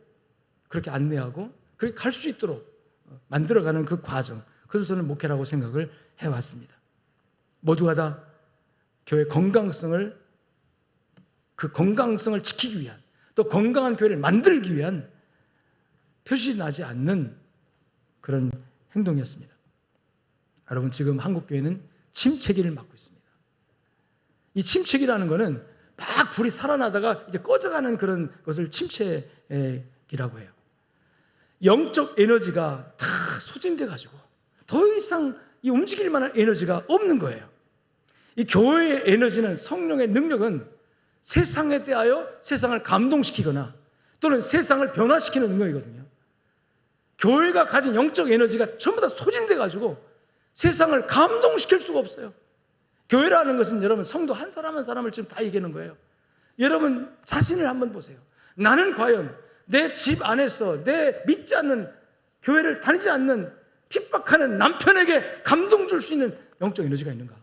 그렇게 안내하고 그렇게 갈 수 있도록 만들어가는 그 과정, 그래서 저는 목회라고 생각을 해왔습니다. 모두가 다 교회 건강성을, 그 건강성을 지키기 위한, 또 건강한 교회를 만들기 위한 표시 나지 않는 그런 행동이었습니다. 여러분 지금 한국교회는 침체기를 맞고 있습니다. 이 침체기라는 것은 막 불이 살아나다가 이제 꺼져가는 그런 것을 침체기라고 해요. 영적 에너지가 다 소진돼 가지고 더 이상 이 움직일 만한 에너지가 없는 거예요. 이 교회의 에너지는, 성령의 능력은 세상에 대하여 세상을 감동시키거나 또는 세상을 변화시키는 능력이거든요. 교회가 가진 영적 에너지가 전부 다 소진돼 가지고 세상을 감동시킬 수가 없어요. 교회라는 것은 여러분 성도 한 사람 한 사람을 지금 다 얘기하는 거예요. 여러분 자신을 한번 보세요. 나는 과연 내 집 안에서 내 믿지 않는, 교회를 다니지 않는 핍박하는 남편에게 감동 줄 수 있는 영적 에너지가 있는가?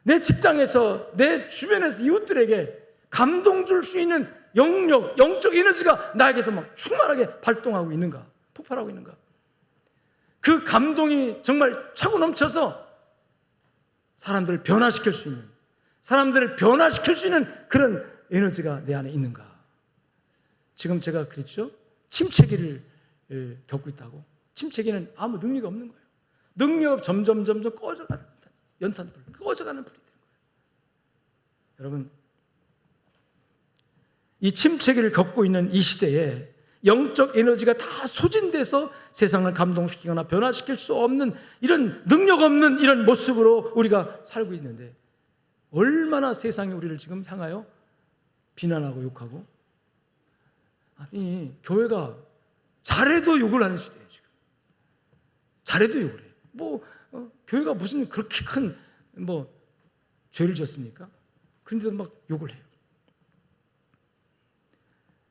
내 직장에서, 내 주변에서 이웃들에게 감동 줄 수 있는 영역, 영적 에너지가 나에게서 막 충만하게 발동하고 있는가? 폭발하고 있는가? 그 감동이 정말 차고 넘쳐서 사람들을 변화시킬 수 있는, 사람들을 변화시킬 수 있는 그런 에너지가 내 안에 있는가? 지금 제가 그랬죠? 침체기를 겪고 있다고. 침체기는 아무 능력이 없는 거예요. 능력 점점 꺼져가는 연탄불, 꺼져가는 불이 되는 거예요. 여러분 이 침체기를 겪고 있는 이 시대에 영적 에너지가 다 소진돼서 세상을 감동시키거나 변화시킬 수 없는 이런 능력 없는 이런 모습으로 우리가 살고 있는데 얼마나 세상이 우리를 지금 향하여 비난하고 욕하고, 아니 교회가 잘해도 욕을 하는 시대예요. 지금 잘해도 욕을 해요. 교회가 무슨 그렇게 큰 죄를 졌습니까? 그런데도 막 욕을 해요.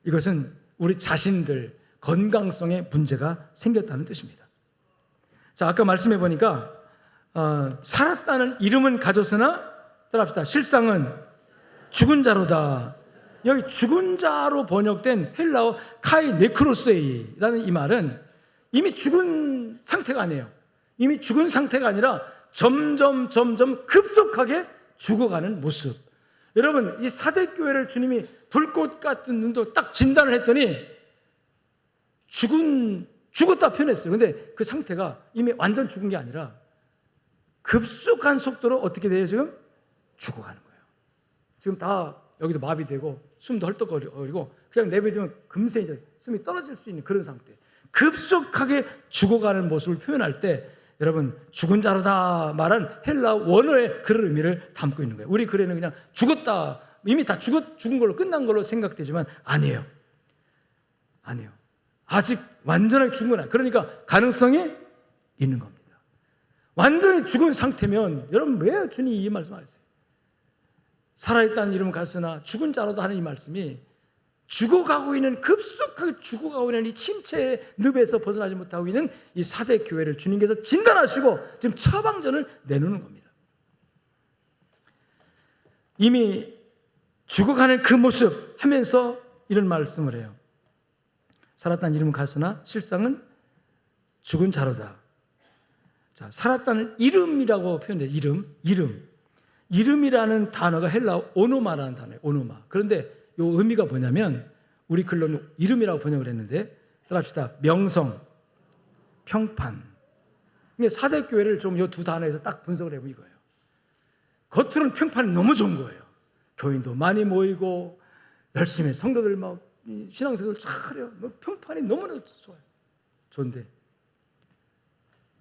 이것은 우리 자신들 건강성에 문제가 생겼다는 뜻입니다. 자, 아까 말씀해 보니까 살았다는 이름은 가졌으나 따라합시다. 실상은 죽은 자로다. 여기 죽은 자로 번역된 헬라어 카이 네크로세이라는 이 말은 이미 죽은 상태가 아니에요. 이미 죽은 상태가 아니라 점점 급속하게 죽어가는 모습. 여러분, 이 사대교회를 주님이 불꽃 같은 눈도 딱 진단을 했더니 죽었다 표현했어요. 근데 그 상태가 이미 완전 죽은 게 아니라 급속한 속도로 어떻게 돼요? 지금 죽어가는 거예요. 지금 다 여기도 마비되고 숨도 헐떡거리고 그냥 내버리면 금세 이제 숨이 떨어질 수 있는 그런 상태. 급속하게 죽어가는 모습을 표현할 때 여러분, 죽은 자로다 말은 헬라 원어의 그런 의미를 담고 있는 거예요. 우리 글에는 그냥 죽었다, 이미 다 죽은 걸로 끝난 걸로 생각되지만 아니에요. 아직 완전하게 죽은 건 아니에요. 그러니까 가능성이 있는 겁니다. 완전히 죽은 상태면 여러분 왜 주님이 이 말씀하셨어요? 살아있다는 이름은 갔으나 죽은 자로다 하는 이 말씀이 죽어가고 있는, 급속하게 죽어가고 있는 이 침체의 늪에서 벗어나지 못하고 있는 이 사대 교회를 주님께서 진단하시고 지금 처방전을 내놓는 겁니다. 이미 죽어가는 그 모습 하면서 이런 말씀을 해요. 살았다는 이름은 갔으나 실상은 죽은 자로다. 자, 살았다는 이름이라고 표현돼요. 이름이라는 단어가 헬라어 오노마라는 단어예요. 오노마. 그런데 이 의미가 뭐냐면 우리 글로는 이름이라고 번역을 했는데 따라합시다. 명성, 평판. 사대교회를 좀 이 두 단어에서 딱 분석을 해보면 이거예요. 겉으로는 평판이 너무 좋은 거예요. 교인도 많이 모이고 열심히 성도들 막 신앙생활을 잘해요. 평판이 너무나 좋아요. 좋은데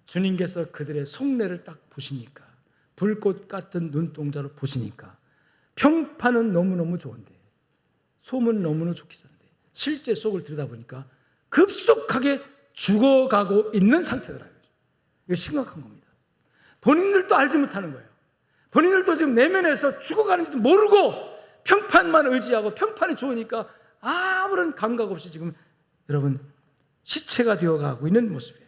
주님께서 그들의 속내를 딱 보시니까, 불꽃 같은 눈동자로 보시니까 평판은 너무너무 좋은데, 소문은 너무나 좋게 자는데 실제 속을 들여다보니까 급속하게 죽어가고 있는 상태더라고요. 이거 심각한 겁니다. 본인들도 알지 못하는 거예요. 본인들도 지금 내면에서 죽어가는지도 모르고 평판만 의지하고 평판이 좋으니까 아무런 감각 없이 지금 여러분 시체가 되어가고 있는 모습이에요.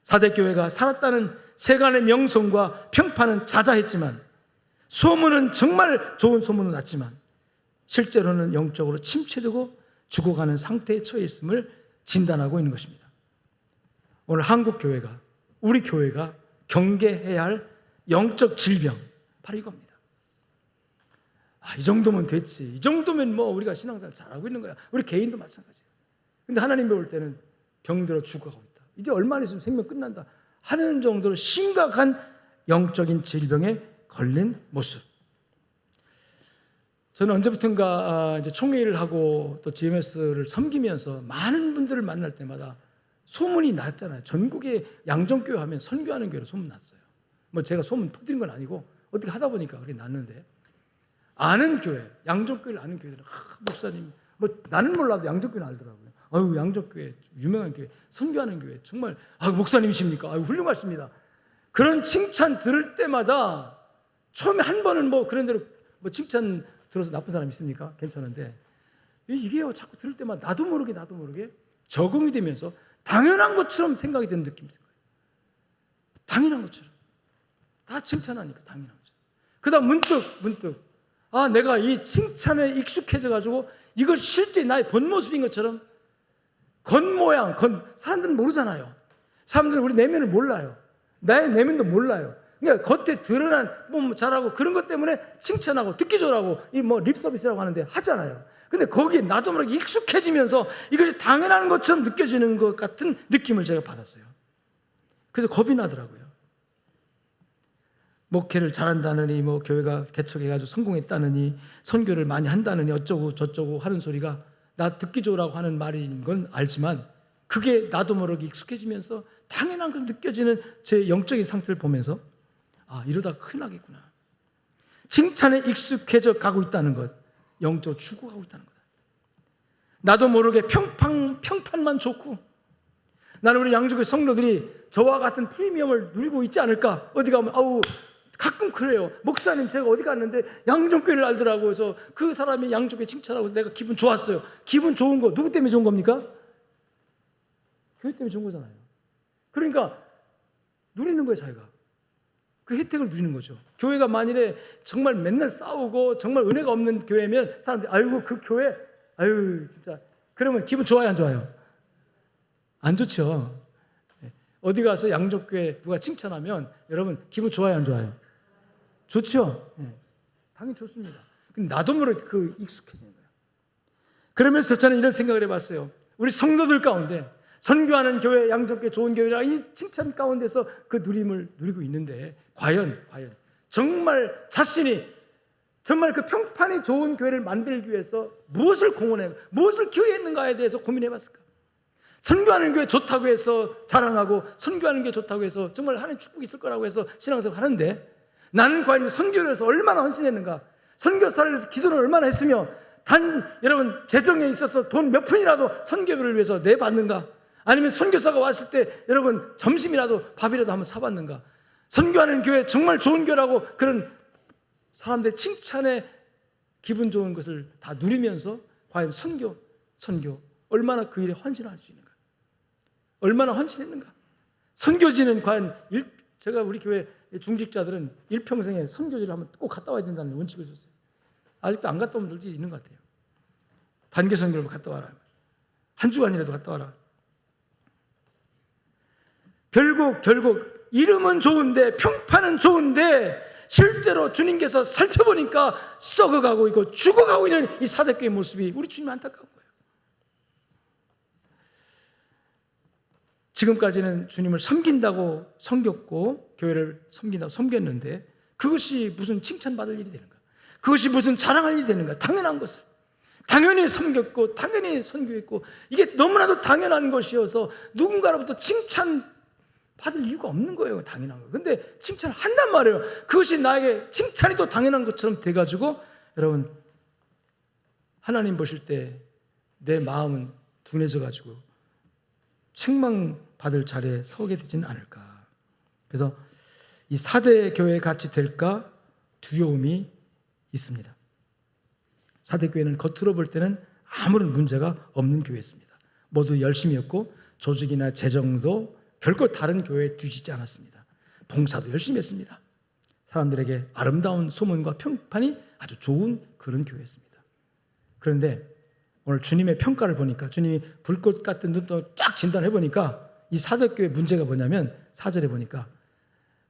사대교회가 살았다는 세간의 명성과 평판은 자자했지만, 소문은 정말 좋은 소문은 났지만 실제로는 영적으로 침체되고 죽어가는 상태에 처해 있음을 진단하고 있는 것입니다. 오늘 한국 교회가, 우리 교회가 경계해야 할 영적 질병 바로 이겁니다. 이 정도면 됐지, 이 정도면 우리가 신앙생활 잘하고 있는 거야. 우리 개인도 마찬가지예요. 근데 하나님 볼 때는 병들어 죽어가고 있다, 이제 얼마 안 있으면 생명 끝난다 하는 정도로 심각한 영적인 질병에 걸린 모습. 저는 언제부턴가 이제 총회를 하고 또 GMS를 섬기면서 많은 분들을 만날 때마다 소문이 났잖아요. 전국에 양정교회 하면 선교하는 교회로 소문 났어요. 제가 소문 퍼뜨린 건 아니고 어떻게 하다 보니까 그게 났는데, 아는 교회, 양정교회를 아는 교회들은 목사님, 나는 몰라도 양정교회는 알더라고요. 양정교회 유명한 교회, 선교하는 교회 정말 목사님이십니까? 훌륭하십니다. 그런 칭찬 들을 때마다 처음에 한 번은 그런 대로 칭찬 들어서 나쁜 사람 있습니까? 괜찮은데 이게요, 자꾸 들을 때마다 나도 모르게 적응이 되면서 당연한 것처럼 생각이 되는 느낌이 들어요. 당연한 것처럼 다 칭찬하니까 당연한 것처럼. 그다음 문득 내가 이 칭찬에 익숙해져 가지고 이걸 실제 나의 본 모습인 것처럼, 겉모양, 사람들은 모르잖아요. 사람들은 우리 내면을 몰라요. 나의 내면도 몰라요. 그러니까 겉에 드러난 잘하고 그런 것 때문에 칭찬하고 듣기 좋으라고 립 서비스라고 하는데 하잖아요. 근데 거기에 나도 모르게 익숙해지면서 이것이 당연한 것처럼 느껴지는 것 같은 느낌을 제가 받았어요. 그래서 겁이 나더라고요. 목회를 잘한다느니 뭐 교회가 개척해가지고 성공했다느니 선교를 많이 한다느니 어쩌고 저쩌고 하는 소리가 나 듣기 좋으라고 하는 말인 건 알지만 그게 나도 모르게 익숙해지면서 당연한 걸 느껴지는 제 영적인 상태를 보면서 아, 이러다 큰일 나겠구나. 칭찬에 익숙해져 가고 있다는 것, 영적으로 죽어가고 있다는 거다. 나도 모르게 평판만 좋고 나는 우리 양족의 성도들이 저와 같은 프리미엄을 누리고 있지 않을까. 어디 가면 아우 가끔 그래요. 목사님 제가 어디 갔는데 양족교회를 알더라고요. 그래서 그 사람이 양족교회 칭찬하고 내가 기분 좋았어요. 기분 좋은 거 누구 때문에 좋은 겁니까? 교회 때문에 좋은 거잖아요. 그러니까 누리는 거예요. 자기가 그 혜택을 누리는 거죠. 교회가 만일에 정말 맨날 싸우고 정말 은혜가 없는 교회면 사람들이 아이고 그 교회 아유 진짜 그러면 기분 좋아요 안 좋아요? 안 좋죠. 어디 가서 양족교회 누가 칭찬하면 여러분 기분 좋아요 안 좋아요? 좋죠. 당연히 좋습니다. 근데 나도 모르게 그 익숙해지는 거예요. 그러면서 저는 이런 생각을 해봤어요. 우리 성도들 가운데 선교하는 교회, 양족교회 좋은 교회라 이 칭찬 가운데서 그 누림을 누리고 있는데 과연 정말 자신이 정말 그 평판이 좋은 교회를 만들기 위해서 무엇을 공헌해, 무엇을 기여했는가에 대해서 고민해봤을까? 선교하는 교회 좋다고 해서 자랑하고 선교하는 게 좋다고 해서 정말 하나님 축복이 있을 거라고 해서 신앙생활 하는데 나는 과연 선교를 위해서 얼마나 헌신했는가? 선교사를 위해서 기도를 얼마나 했으며 여러분 재정에 있어서 돈 몇 푼이라도 선교를 위해서 내봤는가? 아니면 선교사가 왔을 때 여러분 점심이라도 밥이라도 한번 사봤는가? 선교하는 교회 정말 좋은 교회라고 그런 사람들의 칭찬에 기분 좋은 것을 다 누리면서 과연 선교 얼마나 그 일에 헌신할 수 있는가? 얼마나 헌신했는가? 선교지는 과연 제가 우리 교회 중직자들은 일평생에 선교지를 한번 꼭 갔다 와야 된다는 원칙을 줬어요. 아직도 안 갔다 온 분들도 있는 것 같아요. 단기 선교를 갔다 와라. 한 주간이라도 갔다 와라. 결국 이름은 좋은데 평판은 좋은데 실제로 주님께서 살펴보니까 썩어가고 있고 죽어가고 있는 이 사대교의 모습이 우리 주님 안타까운 거예요. 지금까지는 주님을 섬긴다고 섬겼고 교회를 섬긴다고 섬겼는데 그것이 무슨 칭찬받을 일이 되는가? 그것이 무슨 자랑할 일이 되는가? 당연한 것을 당연히 섬겼고 당연히 선교했고 이게 너무나도 당연한 것이어서 누군가로부터 칭찬받을 이유가 없는 거예요. 당연한 거예요. 근데 칭찬을 한단 말이에요. 그것이 나에게 칭찬이 또 당연한 것처럼 돼가지고 여러분 하나님 보실 때 내 마음은 둔해져가지고 책망받을 자리에 서게 되지는 않을까. 그래서 이 사대 교회 같이 될까 두려움이 있습니다. 사대 교회는 겉으로 볼 때는 아무런 문제가 없는 교회였습니다. 모두 열심히 했고 조직이나 재정도 결코 다른 교회에 뒤지지 않았습니다. 봉사도 열심히 했습니다. 사람들에게 아름다운 소문과 평판이 아주 좋은 그런 교회였습니다. 그런데 오늘 주님의 평가를 보니까 주님이 불꽃 같은 눈도 쫙 진단해 보니까 이 사대교회 문제가 뭐냐면 4절에 보니까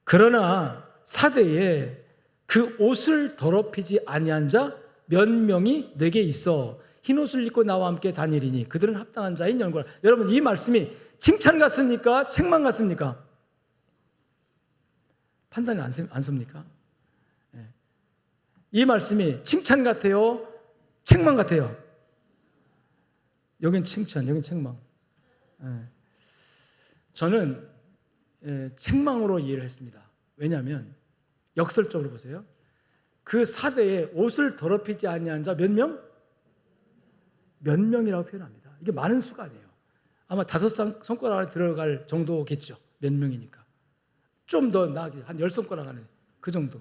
그러나 사대에 그 옷을 더럽히지 아니한 자 몇 명이 내게 있어 흰 옷을 입고 나와 함께 다니리니 그들은 합당한 자인 연고라. 여러분 이 말씀이 칭찬 같습니까? 책망 같습니까? 판단이 안 섭니까? 이 말씀이 칭찬 같아요? 책망 같아요? 여긴 칭찬, 여긴 책망. 저는 책망으로 이해를 했습니다. 왜냐하면 역설적으로 보세요. 그 사대에 옷을 더럽히지 아니한 자 몇 명? 몇 명이라고 표현합니다. 이게 많은 수가 아니에요. 아마 5손가락 안에 들어갈 정도겠죠. 몇 명이니까. 좀 더 나아게 한 10손가락 안에 그 정도.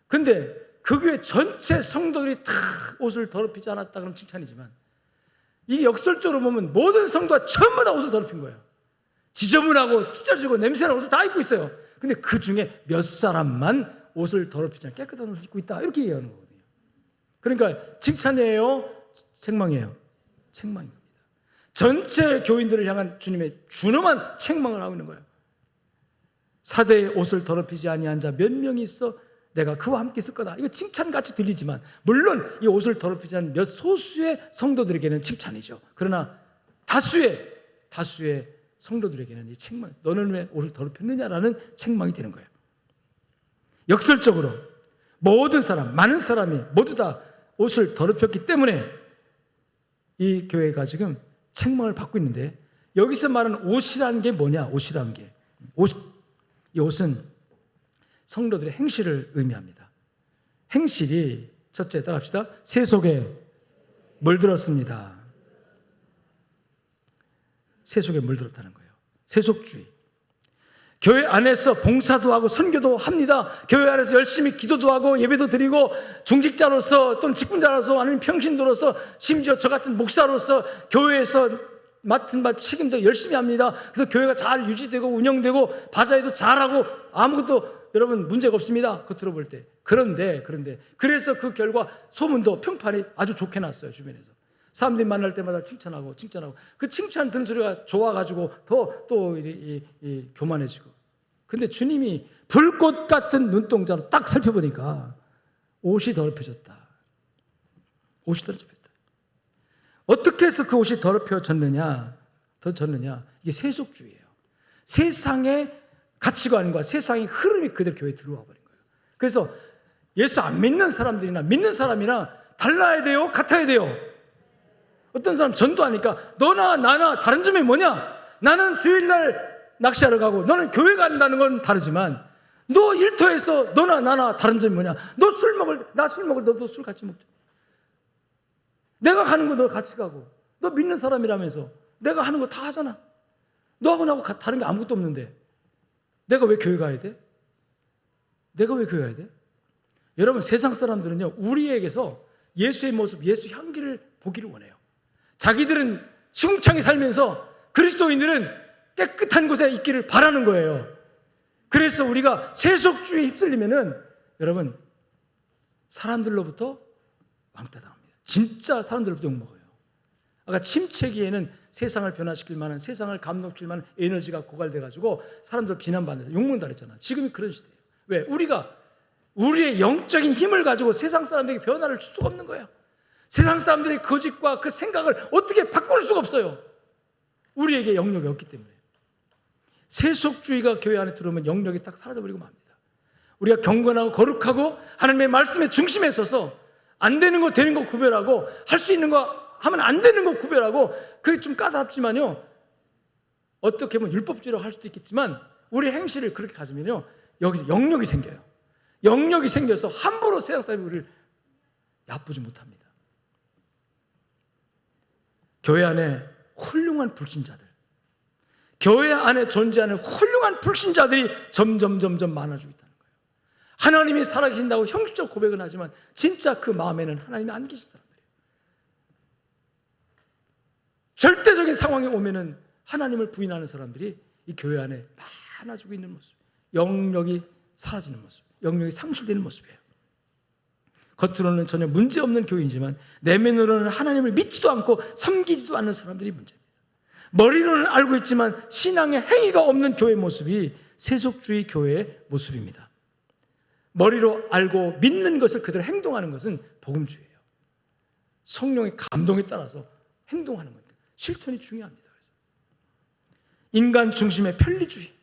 근데 그 교회 전체 성도들이 다 옷을 더럽히지 않았다 그러면 칭찬이지만 이게 역설적으로 보면 모든 성도가 전부 다 옷을 더럽힌 거예요. 지저분하고 찢어지고 냄새나는 옷을 다 입고 있어요. 근데 그 중에 몇 사람만 옷을 더럽히지 않고 깨끗한 옷을 입고 있다 이렇게 얘기하는 거거든요. 그러니까 칭찬이에요? 책망이에요? 책망인 겁니다. 전체 교인들을 향한 주님의 준엄한 책망을 하고 있는 거예요. 사대의 옷을 더럽히지 아니한 자 몇 명이 있어 내가 그와 함께 있을 거다. 이거 칭찬같이 들리지만 물론 이 옷을 더럽히지 않은 몇 소수의 성도들에게는 칭찬이죠. 그러나 다수의 성도들에게는 이 책망, 너는 왜 옷을 더럽혔느냐라는 책망이 되는 거예요. 역설적으로 모든 사람, 많은 사람이 모두 다 옷을 더럽혔기 때문에 이 교회가 지금 책망을 받고 있는데, 여기서 말하는 옷이라는 게 뭐냐? 옷이라는 게, 이 옷은 성도들의 행실을 의미합니다. 행실이 첫째, 따라합시다. 세속에 물들었습니다. 세속에 물들었다는 거예요. 세속주의. 교회 안에서 봉사도 하고 선교도 합니다. 교회 안에서 열심히 기도도 하고 예배도 드리고, 중직자로서 또는 직분자로서 아니면 평신도로서, 심지어 저 같은 목사로서 교회에서 맡은 바 책임져 열심히 합니다. 그래서 교회가 잘 유지되고 운영되고 바자회도 잘하고 아무것도 여러분 문제가 없습니다. 겉으로 볼 때. 그런데 그래서 그 결과 소문도 평판이 아주 좋게 났어요. 주변에서 사람들이 만날 때마다 칭찬하고 그 칭찬 듣는 소리가 좋아가지고 더 또 교만해지고. 근데 주님이 불꽃 같은 눈동자로 딱 살펴보니까 옷이 더럽혀졌다. 옷이 더럽혀졌다. 어떻게 해서 그 옷이 더럽혀졌느냐? 이게 세속주의예요. 세상의 가치관과 세상의 흐름이 그대로 교회에 들어와 버린 거예요. 그래서 예수 안 믿는 사람들이나 믿는 사람이나 달라야 돼요? 같아야 돼요? 어떤 사람 전도하니까 너나 나나 다른 점이 뭐냐? 나는 주일날 낚시하러 가고 너는 교회 간다는 건 다르지만, 너 일터에서 너나 나나 다른 점이 뭐냐? 너 술 먹을, 나 술 먹을, 너도 술 같이 먹자. 내가 가는 거 너 같이 가고, 너 믿는 사람이라면서 내가 하는 거 다 하잖아. 너하고 나하고 다른 게 아무것도 없는데 내가 왜 교회 가야 돼? 여러분, 세상 사람들은요, 우리에게서 예수의 모습, 예수 향기를 보기를 원해요. 자기들은 시궁창에 살면서 그리스도인들은 깨끗한 곳에 있기를 바라는 거예요. 그래서 우리가 세속주의에 휩쓸리면은 여러분, 사람들로부터 왕따 당합니다. 진짜 사람들로부터 욕먹어요. 아까 침체기에는 세상을 변화시킬 만한, 세상을 감동시킬 만한 에너지가 고갈돼가지고 사람들 비난받는다, 욕먹는다 그랬잖아. 지금이 그런 시대예요. 왜? 우리가 우리의 영적인 힘을 가지고 세상 사람들에게 변화를 줄 수가 없는 거예요. 세상 사람들의 거짓과 그 생각을 어떻게 바꿀 수가 없어요. 우리에게 영역이 없기 때문에. 세속주의가 교회 안에 들어오면 영역이 딱 사라져버리고 맙니다. 우리가 경건하고 거룩하고 하나님의 말씀의 중심에 서서 안 되는 거 되는 거 구별하고, 할 수 있는 거 하면 안 되는 거 구별하고, 그게 좀 까다롭지만요, 어떻게 보면 율법주의라고 할 수도 있겠지만 우리 행실을 그렇게 가지면요, 여기서 영역이 생겨요. 영역이 생겨서 함부로 세상 사람이 우리를 얕보지 못합니다. 교회 안에 훌륭한 불신자들, 교회 안에 존재하는 훌륭한 불신자들이 점점 많아지고 있다는 거예요. 하나님이 살아계신다고 형식적 고백은 하지만 진짜 그 마음에는 하나님이 안 계신 사람들이에요. 절대적인 상황이 오면은 하나님을 부인하는 사람들이 이 교회 안에 많아지고 있는 모습, 영역이 사라지는 모습, 영역이 상실되는 모습이에요. 겉으로는 전혀 문제없는 교회이지만 내면으로는 하나님을 믿지도 않고 섬기지도 않는 사람들이 문제입니다. 머리로는 알고 있지만 신앙의 행위가 없는 교회의 모습이 세속주의 교회의 모습입니다. 머리로 알고 믿는 것을 그대로 행동하는 것은 복음주의예요. 성령의 감동에 따라서 행동하는 겁니다. 실천이 중요합니다. 그래서 인간 중심의 편리주의,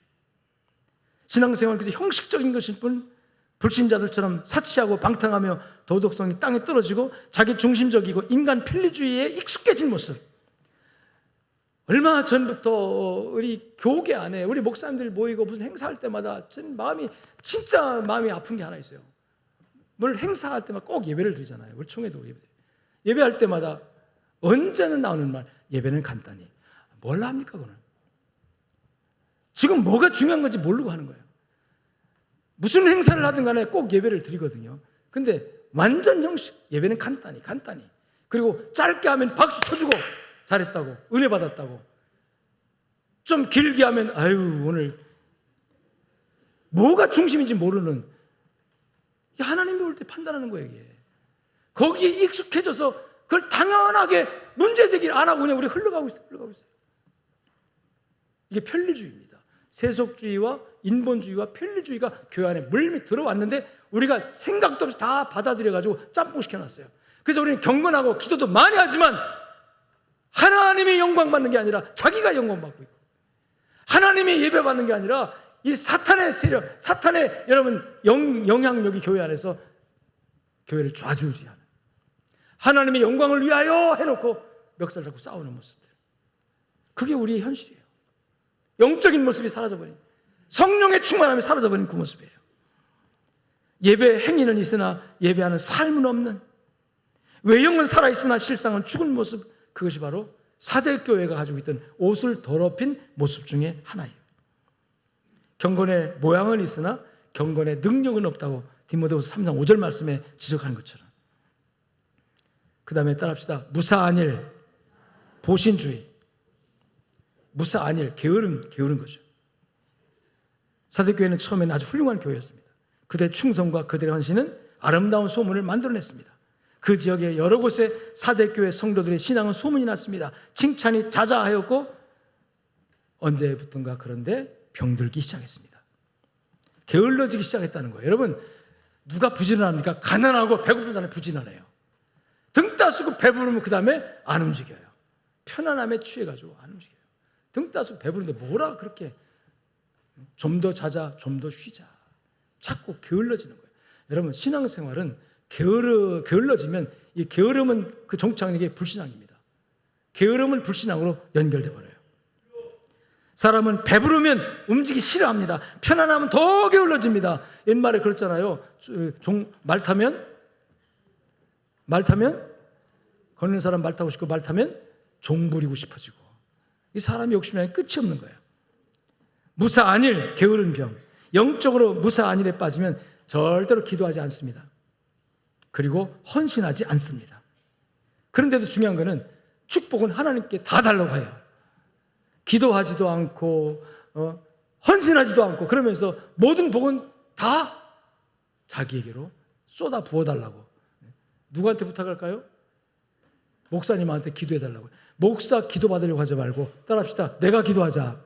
신앙생활은 그저 형식적인 것일 뿐, 불신자들처럼 사치하고 방탕하며 도덕성이 땅에 떨어지고 자기 중심적이고 인간 편리주의에 익숙해진 모습. 얼마 전부터 우리 교계 안에 우리 목사님들 모이고 무슨 행사할 때마다 진짜 마음이 아픈 게 하나 있어요. 뭘 행사할 때마다 꼭 예배를 드리잖아요. 우리 총회도 예배할 때마다 언제는 나오는 말, 예배는 간단히. 뭘 합니까 그거는? 지금 뭐가 중요한 건지 모르고 하는 거예요. 무슨 행사를 하든 간에 꼭 예배를 드리거든요. 근데 완전 형식, 예배는 간단히. 그리고 짧게 하면 박수 쳐주고 잘했다고, 은혜 받았다고. 좀 길게 하면 아유 오늘 뭐가 중심인지 모르는, 하나님이 볼 때 판단하는 거예요. 이게 거기에 익숙해져서 그걸 당연하게 문제제기를 안 하고 그냥 우리 흘러가고 있어요. 이게 편리주의입니다. 세속주의와 인본주의와 편리주의가 교회 안에 물밀 들어왔는데 우리가 생각도 없이 다 받아들여가지고 짬뽕 시켜놨어요. 그래서 우리는 경건하고 기도도 많이 하지만 하나님이 영광 받는 게 아니라 자기가 영광 받고 있고, 하나님이 예배 받는 게 아니라 이 사탄의 세력, 사탄의 여러분 영향력이 교회 안에서 교회를 좌지우지하는, 하나님의 영광을 위하여 해놓고 멱살 잡고 싸우는 모습들, 그게 우리의 현실이에요. 영적인 모습이 사라져버린, 성령의 충만함이 사라져버린 그 모습이에요. 예배 행위는 있으나 예배하는 삶은 없는, 외형은 살아있으나 실상은 죽은 모습, 그것이 바로 사대교회가 가지고 있던 옷을 더럽힌 모습 중에 하나예요. 경건의 모양은 있으나 경건의 능력은 없다고 디모데후서 3장 5절 말씀에 지적하는 것처럼. 그 다음에 따라합시다. 무사안일, 보신주의. 무사안일, 게으른 거죠. 사대교회는 처음에는 아주 훌륭한 교회였습니다. 그들의 충성과 그들의 헌신은 아름다운 소문을 만들어냈습니다. 그 지역의 여러 곳에 사대교회 성도들의 신앙은 소문이 났습니다. 칭찬이 자자하였고 언제부턴가 그런데 병들기 시작했습니다. 게을러지기 시작했다는 거예요. 여러분, 누가 부지런합니까? 가난하고 배고픈 사람이 부지런해요. 등 따스고 배부르면 그 다음에 안 움직여요. 편안함에 취해가지고 안 움직여요. 등 따스고 배부른데 뭐라 그렇게 좀 더 자자, 좀 더 쉬자. 자꾸 게을러지는 거예요. 여러분, 신앙생활은 게을러지면 이 게으름은 그 종착역이 불신앙입니다. 게으름은 불신앙으로 연결돼 버려요. 사람은 배부르면 움직이기 싫어합니다. 편안하면 더 게을러집니다. 옛말에 그랬잖아요. 말 타면 걷는 사람 말 타고 싶고, 말 타면 종 부리고 싶어지고, 이 사람의 욕심이 끝이 없는 거예요. 무사안일, 게으른 병. 영적으로 무사안일에 빠지면 절대로 기도하지 않습니다. 그리고 헌신하지 않습니다. 그런데도 중요한 것은 축복은 하나님께 다 달라고 해요. 기도하지도 않고 헌신하지도 않고, 그러면서 모든 복은 다 자기에게로 쏟아 부어달라고. 누구한테 부탁할까요? 목사님한테 기도해달라고. 목사 기도받으려고 하지 말고 따라합시다. 내가 기도하자.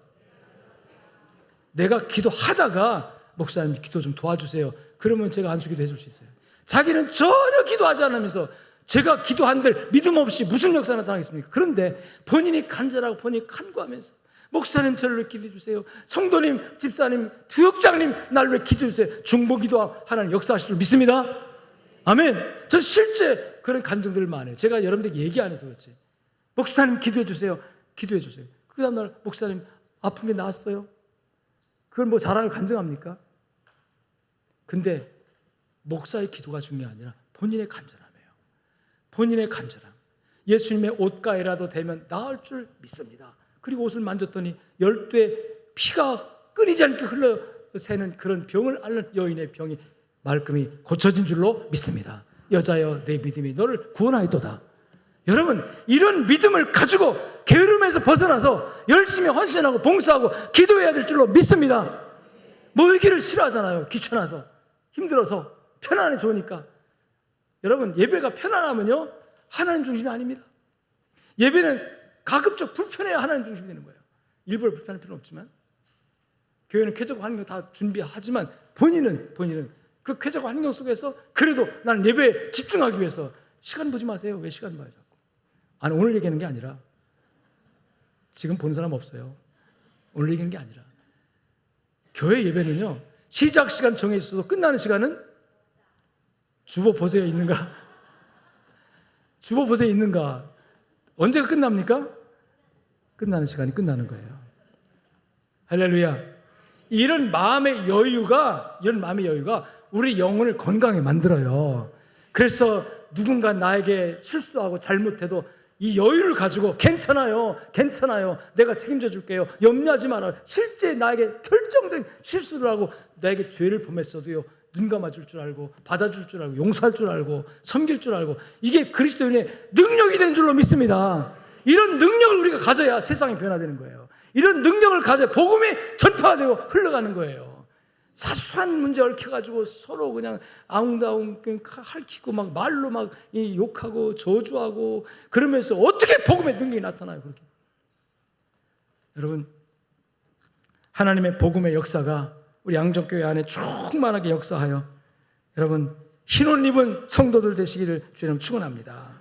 내가 기도하다가 목사님 기도 좀 도와주세요. 그러면 제가 안수기도 해줄 수 있어요. 자기는 전혀 기도하지 않으면서 제가 기도한들 믿음 없이 무슨 역사 나타나겠습니까? 그런데 본인이 간절하고 본인이 간구하면서 목사님 저를 왜 기도해 주세요. 성도님, 집사님, 교역장님 나를 왜 기도해 주세요. 중보기도 하나님 역사하실 줄 믿습니다. 아멘. 저 실제 그런 간증들을 많이 해요. 제가 여러분들에게 얘기 안 해서 그렇지. 목사님 기도해 주세요. 기도해 주세요. 그 다음날 목사님 아픈 게 나았어요. 그걸 뭐 자랑을 간증합니까? 근데 목사의 기도가 중요한 게 아니라 본인의 간절함이에요. 본인의 간절함. 예수님의 옷가에라도 되면 나을 줄 믿습니다. 그리고 옷을 만졌더니 12의 피가 끊이지 않게 흘러 새는 그런 병을 앓는 여인의 병이 말끔히 고쳐진 줄로 믿습니다. 여자여, 내 믿음이 너를 구원하였도다. 여러분, 이런 믿음을 가지고 게으름에서 벗어나서 열심히 헌신하고 봉사하고 기도해야 될 줄로 믿습니다. 모이기를 싫어하잖아요. 귀찮아서, 힘들어서. 편안해 좋으니까. 여러분, 예배가 편안하면요 하나님 중심이 아닙니다. 예배는 가급적 불편해야 하나님 중심이 되는 거예요. 일부러 불편할 필요는 없지만, 교회는 쾌적 환경 다 준비하지만 본인은 그 쾌적 환경 속에서 그래도 나는 예배에 집중하기 위해서 시간 보지 마세요. 왜 시간 봐요 자꾸? 아니, 오늘 얘기하는 게 아니라, 지금 본 사람 없어요. 오늘 얘기하는 게 아니라, 교회 예배는요 시작 시간 정해 있어도 끝나는 시간은 주보 보세요 있는가? 주보 보세요 있는가? 언제가 끝납니까? 끝나는 시간이 끝나는 거예요. 할렐루야. 이런 마음의 여유가 우리 영혼을 건강하게 만들어요. 그래서 누군가 나에게 실수하고 잘못해도 이 여유를 가지고 괜찮아요. 내가 책임져 줄게요. 염려하지 말아요. 실제 나에게 결정적인 실수를 하고 나에게 죄를 범했어도요 눈 감아줄 줄 알고 받아줄 줄 알고 용서할 줄 알고 섬길 줄 알고, 이게 그리스도인의 능력이 되는 줄로 믿습니다. 이런 능력을 우리가 가져야 세상이 변화되는 거예요. 이런 능력을 가져야 복음이 전파되고 흘러가는 거예요. 사소한 문제 얽혀가지고 서로 그냥 아웅다웅 핥히고 막 말로 막 욕하고 저주하고 그러면서 어떻게 복음의 능력이 나타나요? 그렇게. 여러분, 하나님의 복음의 역사가 우리 양정교회 안에 충만하게 역사하여 여러분 흰옷 입은 성도들 되시기를 주님 축원합니다.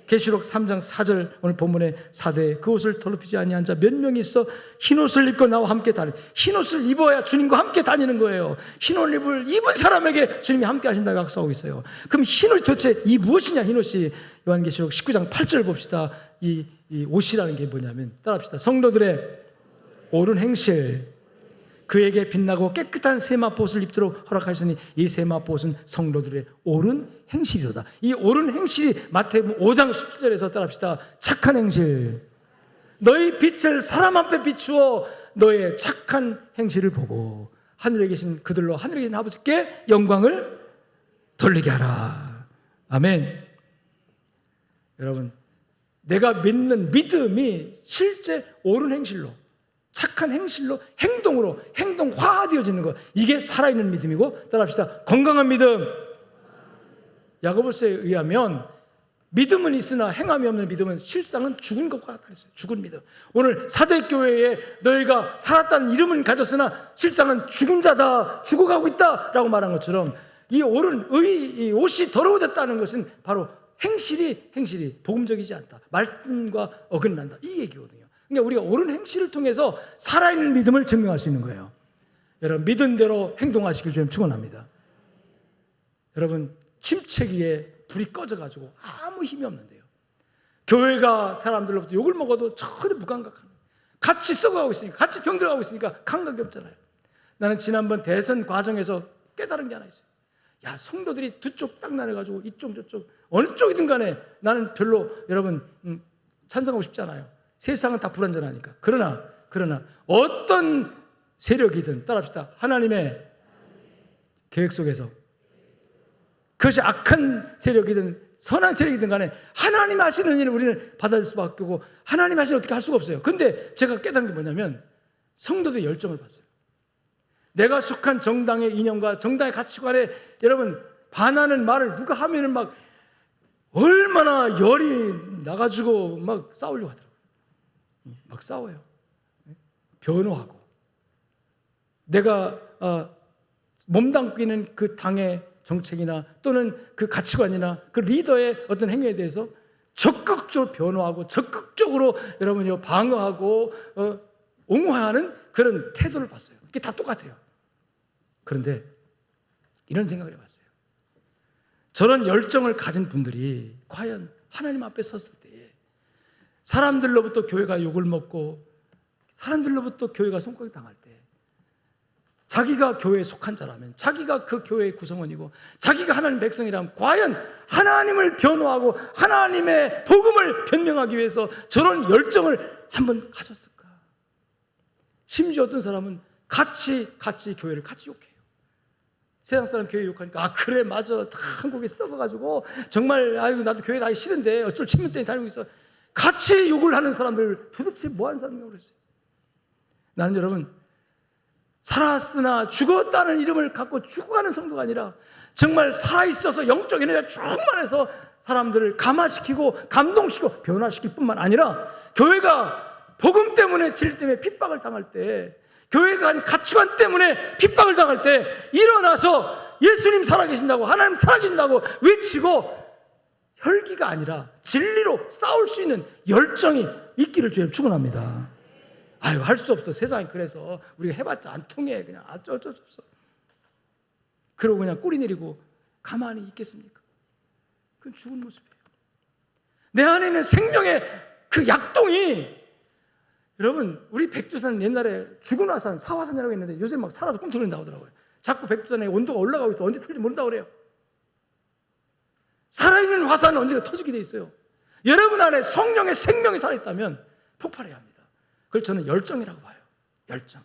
계시록 3장 4절 오늘 본문에 4대 그 옷을 더럽히지 아니한 자 몇 명이 있어 흰옷을 입고 나와 함께 다니. 흰옷을 입어야 주님과 함께 다니는 거예요. 흰옷을 입은 사람에게 주님이 함께 하신다고 약속하고 있어요. 그럼 흰옷이 도대체 이 무엇이냐? 흰옷이 요한계시록 19장 8절 봅시다. 이 옷이라는 게 뭐냐면 따라합시다. 성도들의 옳은 행실, 그에게 빛나고 깨끗한 세마포옷을 입도록 허락하시니 이 세마포옷은 성도들의 옳은 행실이로다. 이 옳은 행실이 마태복음 5장 17절에서 따라합시다. 착한 행실, 너희 빛을 사람 앞에 비추어 너의 착한 행실을 보고 하늘에 계신 그들로 하늘에 계신 아버지께 영광을 돌리게 하라. 아멘. 여러분, 내가 믿는 믿음이 실제 옳은 행실로, 착한 행실로, 행동으로 행동화되어지는 것, 이게 살아있는 믿음이고, 따라합시다. 건강한 믿음. 야고보서에 의하면 믿음은 있으나 행함이 없는 믿음은 실상은 죽은 것과 같다 그랬어요. 죽은 믿음. 오늘 사대교회에 너희가 살았다는 이름은 가졌으나 실상은 죽은 자다, 죽어가고 있다라고 말한 것처럼 이 옳은 이 옷이 더러워졌다는 것은 바로 행실이 복음적이지 않다, 말씀과 어긋난다, 이 얘기거든요. 그러니까 우리가 옳은 행실을 통해서 살아있는 믿음을 증명할 수 있는 거예요. 여러분, 믿은 대로 행동하시길 주님 축원합니다. 여러분, 침체기에 불이 꺼져가지고 아무 힘이 없는데요, 교회가 사람들로부터 욕을 먹어도 전혀 무감각한, 같이 썩어가고 있으니까, 같이 병들어가고 있으니까 감각이 없잖아요. 나는 지난번 대선 과정에서 깨달은 게 하나 있어요. 야, 성도들이 두 쪽 딱 나눠가지고 이쪽 저쪽 어느 쪽이든 간에 나는 별로 여러분 찬성하고 싶지 않아요. 세상은 다 불완전하니까. 그러나 어떤 세력이든 따라합시다. 하나님의 계획 속에서 그것이 악한 세력이든 선한 세력이든 간에 하나님 하시는 일을 우리는 받아들일 수밖에 없고 하나님 하시는 어떻게 할 수가 없어요. 근데 제가 깨달은 게 뭐냐면 성도들의 열정을 봤어요. 내가 속한 정당의 이념과 정당의 가치관에 여러분 반하는 말을 누가 하면은 막 얼마나 열이 나가지고 막 싸우려고 하더라고요. 막 싸워요. 변호하고. 내가 몸담고 있는 그 당의 정책이나 또는 그 가치관이나 그 리더의 어떤 행위에 대해서 적극적으로 변호하고 적극적으로 여러분이 방어하고 옹호하는 그런 태도를 봤어요. 그게 다 똑같아요. 그런데 이런 생각을 해봤어요. 저런 열정을 가진 분들이 과연 하나님 앞에 섰을 때에 사람들로부터 교회가 욕을 먹고 사람들로부터 교회가 손가락 당할 때 자기가 교회에 속한 자라면, 자기가 그 교회의 구성원이고 자기가 하나님 백성이라면 과연 하나님을 변호하고 하나님의 복음을 변명하기 위해서 저런 열정을 한번 가졌을까? 심지어 어떤 사람은 같이 교회를 같이 욕해요. 세상 사람 교회 욕하니까 그래 맞아, 다 한국에 썩어가지고 정말 아이고 나도 교회 다니기 싫은데 어쩔 책임 때문에 다니고 있어. 같이 욕을 하는 사람들 도대체 뭐하는 사람이냐고 그랬어요. 나는 여러분, 살았으나 죽었다는 이름을 갖고 죽어가는 성도가 아니라 정말 살아있어서 영적 에너지가 충만해서 사람들을 감화시키고 감동시키고 변화시킬 뿐만 아니라 교회가 복음 때문에 진리 때문에 핍박을 당할 때, 교회가 한 가치관 때문에 핍박을 당할 때 일어나서 예수님 살아계신다고, 하나님 살아계신다고 외치고 혈기가 아니라 진리로 싸울 수 있는 열정이 있기를 주님 축원합니다. 아유, 할 수 없어. 세상이 그래서 우리가 해봤자 안 통해. 그냥 어쩔 수 없어. 그러고 그냥 꼬리 내리고 가만히 있겠습니까? 그건 죽은 모습이에요. 내 안에 있는 생명의 그 약동이, 여러분, 우리 백두산 옛날에 죽은 화산, 사화산이라고 했는데 요새 막 살아서 꿈틀거리 나오더라고요. 자꾸 백두산의 온도가 올라가고 있어. 언제 터질지 모른다고 그래요. 살아있는 화산은 언제가 터지게 돼 있어요. 여러분 안에 성령의 생명이 살아있다면 폭발해야 합니다. 그걸 저는 열정이라고 봐요. 열정.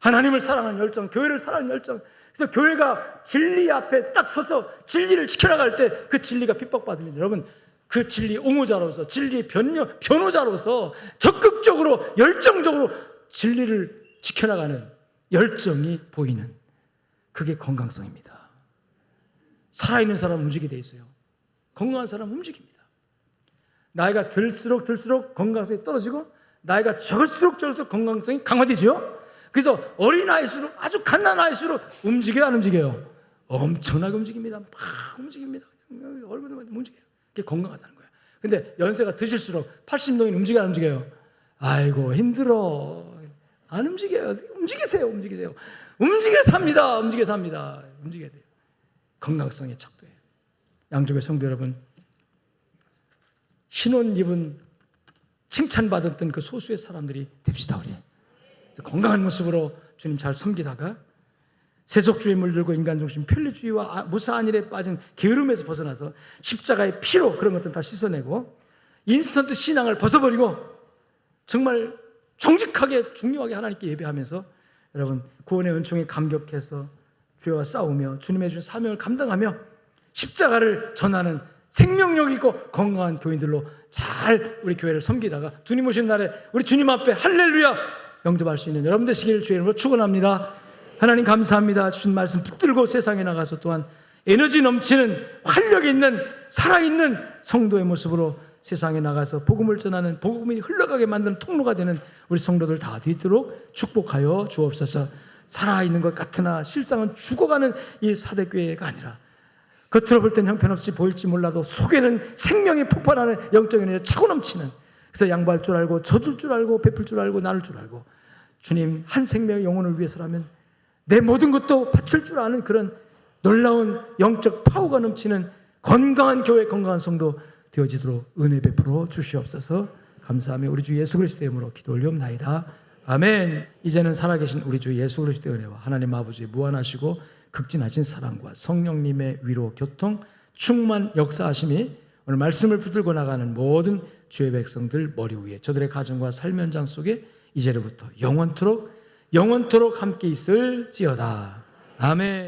하나님을 사랑하는 열정, 교회를 사랑하는 열정. 그래서 교회가 진리 앞에 딱 서서 진리를 지켜나갈 때 그 진리가 핍박받으면 여러분, 그 진리 옹호자로서, 진리 변호자로서 적극적으로 열정적으로 진리를 지켜나가는 열정이 보이는, 그게 건강성입니다. 살아있는 사람은 움직이게 돼 있어요. 건강한 사람은 움직입니다. 나이가 들수록 건강성이 떨어지고 나이가 적을수록 건강성이 강화되죠. 그래서 어린아이일수록, 아주 갓난아이일수록 움직여요, 안 움직여요? 엄청나게 움직입니다. 막 움직입니다. 얼굴도 움직여요. 그게 건강하다는 거예요. 근데 연세가 드실수록 80노인 움직여요, 안 움직여요? 아이고 힘들어. 안 움직여요. 움직이세요. 움직여서 합니다. 움직여야 돼요. 건강성의 척도예요. 양쪽의 성도 여러분, 흰옷 입은 칭찬받았던 그 소수의 사람들이 됩시다. 우리 건강한 모습으로 주님 잘 섬기다가 세속주의에 물들고 인간중심 편리주의와 무사한 일에 빠진 게으름에서 벗어나서 십자가의 피로 그런 것들 다 씻어내고 인스턴트 신앙을 벗어버리고 정말 정직하게 중요하게 하나님께 예배하면서 여러분 구원의 은총에 감격해서 죄와 싸우며 주님의 주신 사명을 감당하며 십자가를 전하는 생명력 있고 건강한 교인들로 잘 우리 교회를 섬기다가 주님 오신 날에 우리 주님 앞에 할렐루야 영접할 수 있는 여러분 되시기를 주의 이름으로 축원합니다. 하나님 감사합니다. 주신 말씀 붙들고 세상에 나가서 또한 에너지 넘치는 활력 있는 살아있는 성도의 모습으로 세상에 나가서 복음을 전하는 복음이 흘러가게 만드는 통로가 되는 우리 성도들 다 되도록 축복하여 주옵소서. 살아있는 것 같으나 실상은 죽어가는 이 사대교회가 아니라 겉으로 볼 때는 형편없이 보일지 몰라도 속에는 생명이 폭발하는 영적인 에너지가 차고 넘치는, 그래서 양보할 줄 알고 져줄 줄 알고 베풀 줄 알고 나눌 줄 알고 주님 한 생명의 영혼을 위해서라면 내 모든 것도 바칠 줄 아는 그런 놀라운 영적 파워가 넘치는 건강한 교회, 건강한 성도 되어지도록 은혜 베풀어 주시옵소서. 감사하며 우리 주 예수 그리스도의 이름으로 기도 올리옵나이다. 아멘. 이제는 살아계신 우리 주 예수 그리스도의 은혜와 하나님 아버지의 무한하시고 극진하신 사랑과 성령님의 위로, 교통, 충만, 역사하심이 오늘 말씀을 붙들고 나가는 모든 주의 백성들 머리 위에 저들의 가정과 삶 현장 속에 이제로부터 영원토록 함께 있을지어다. 아멘.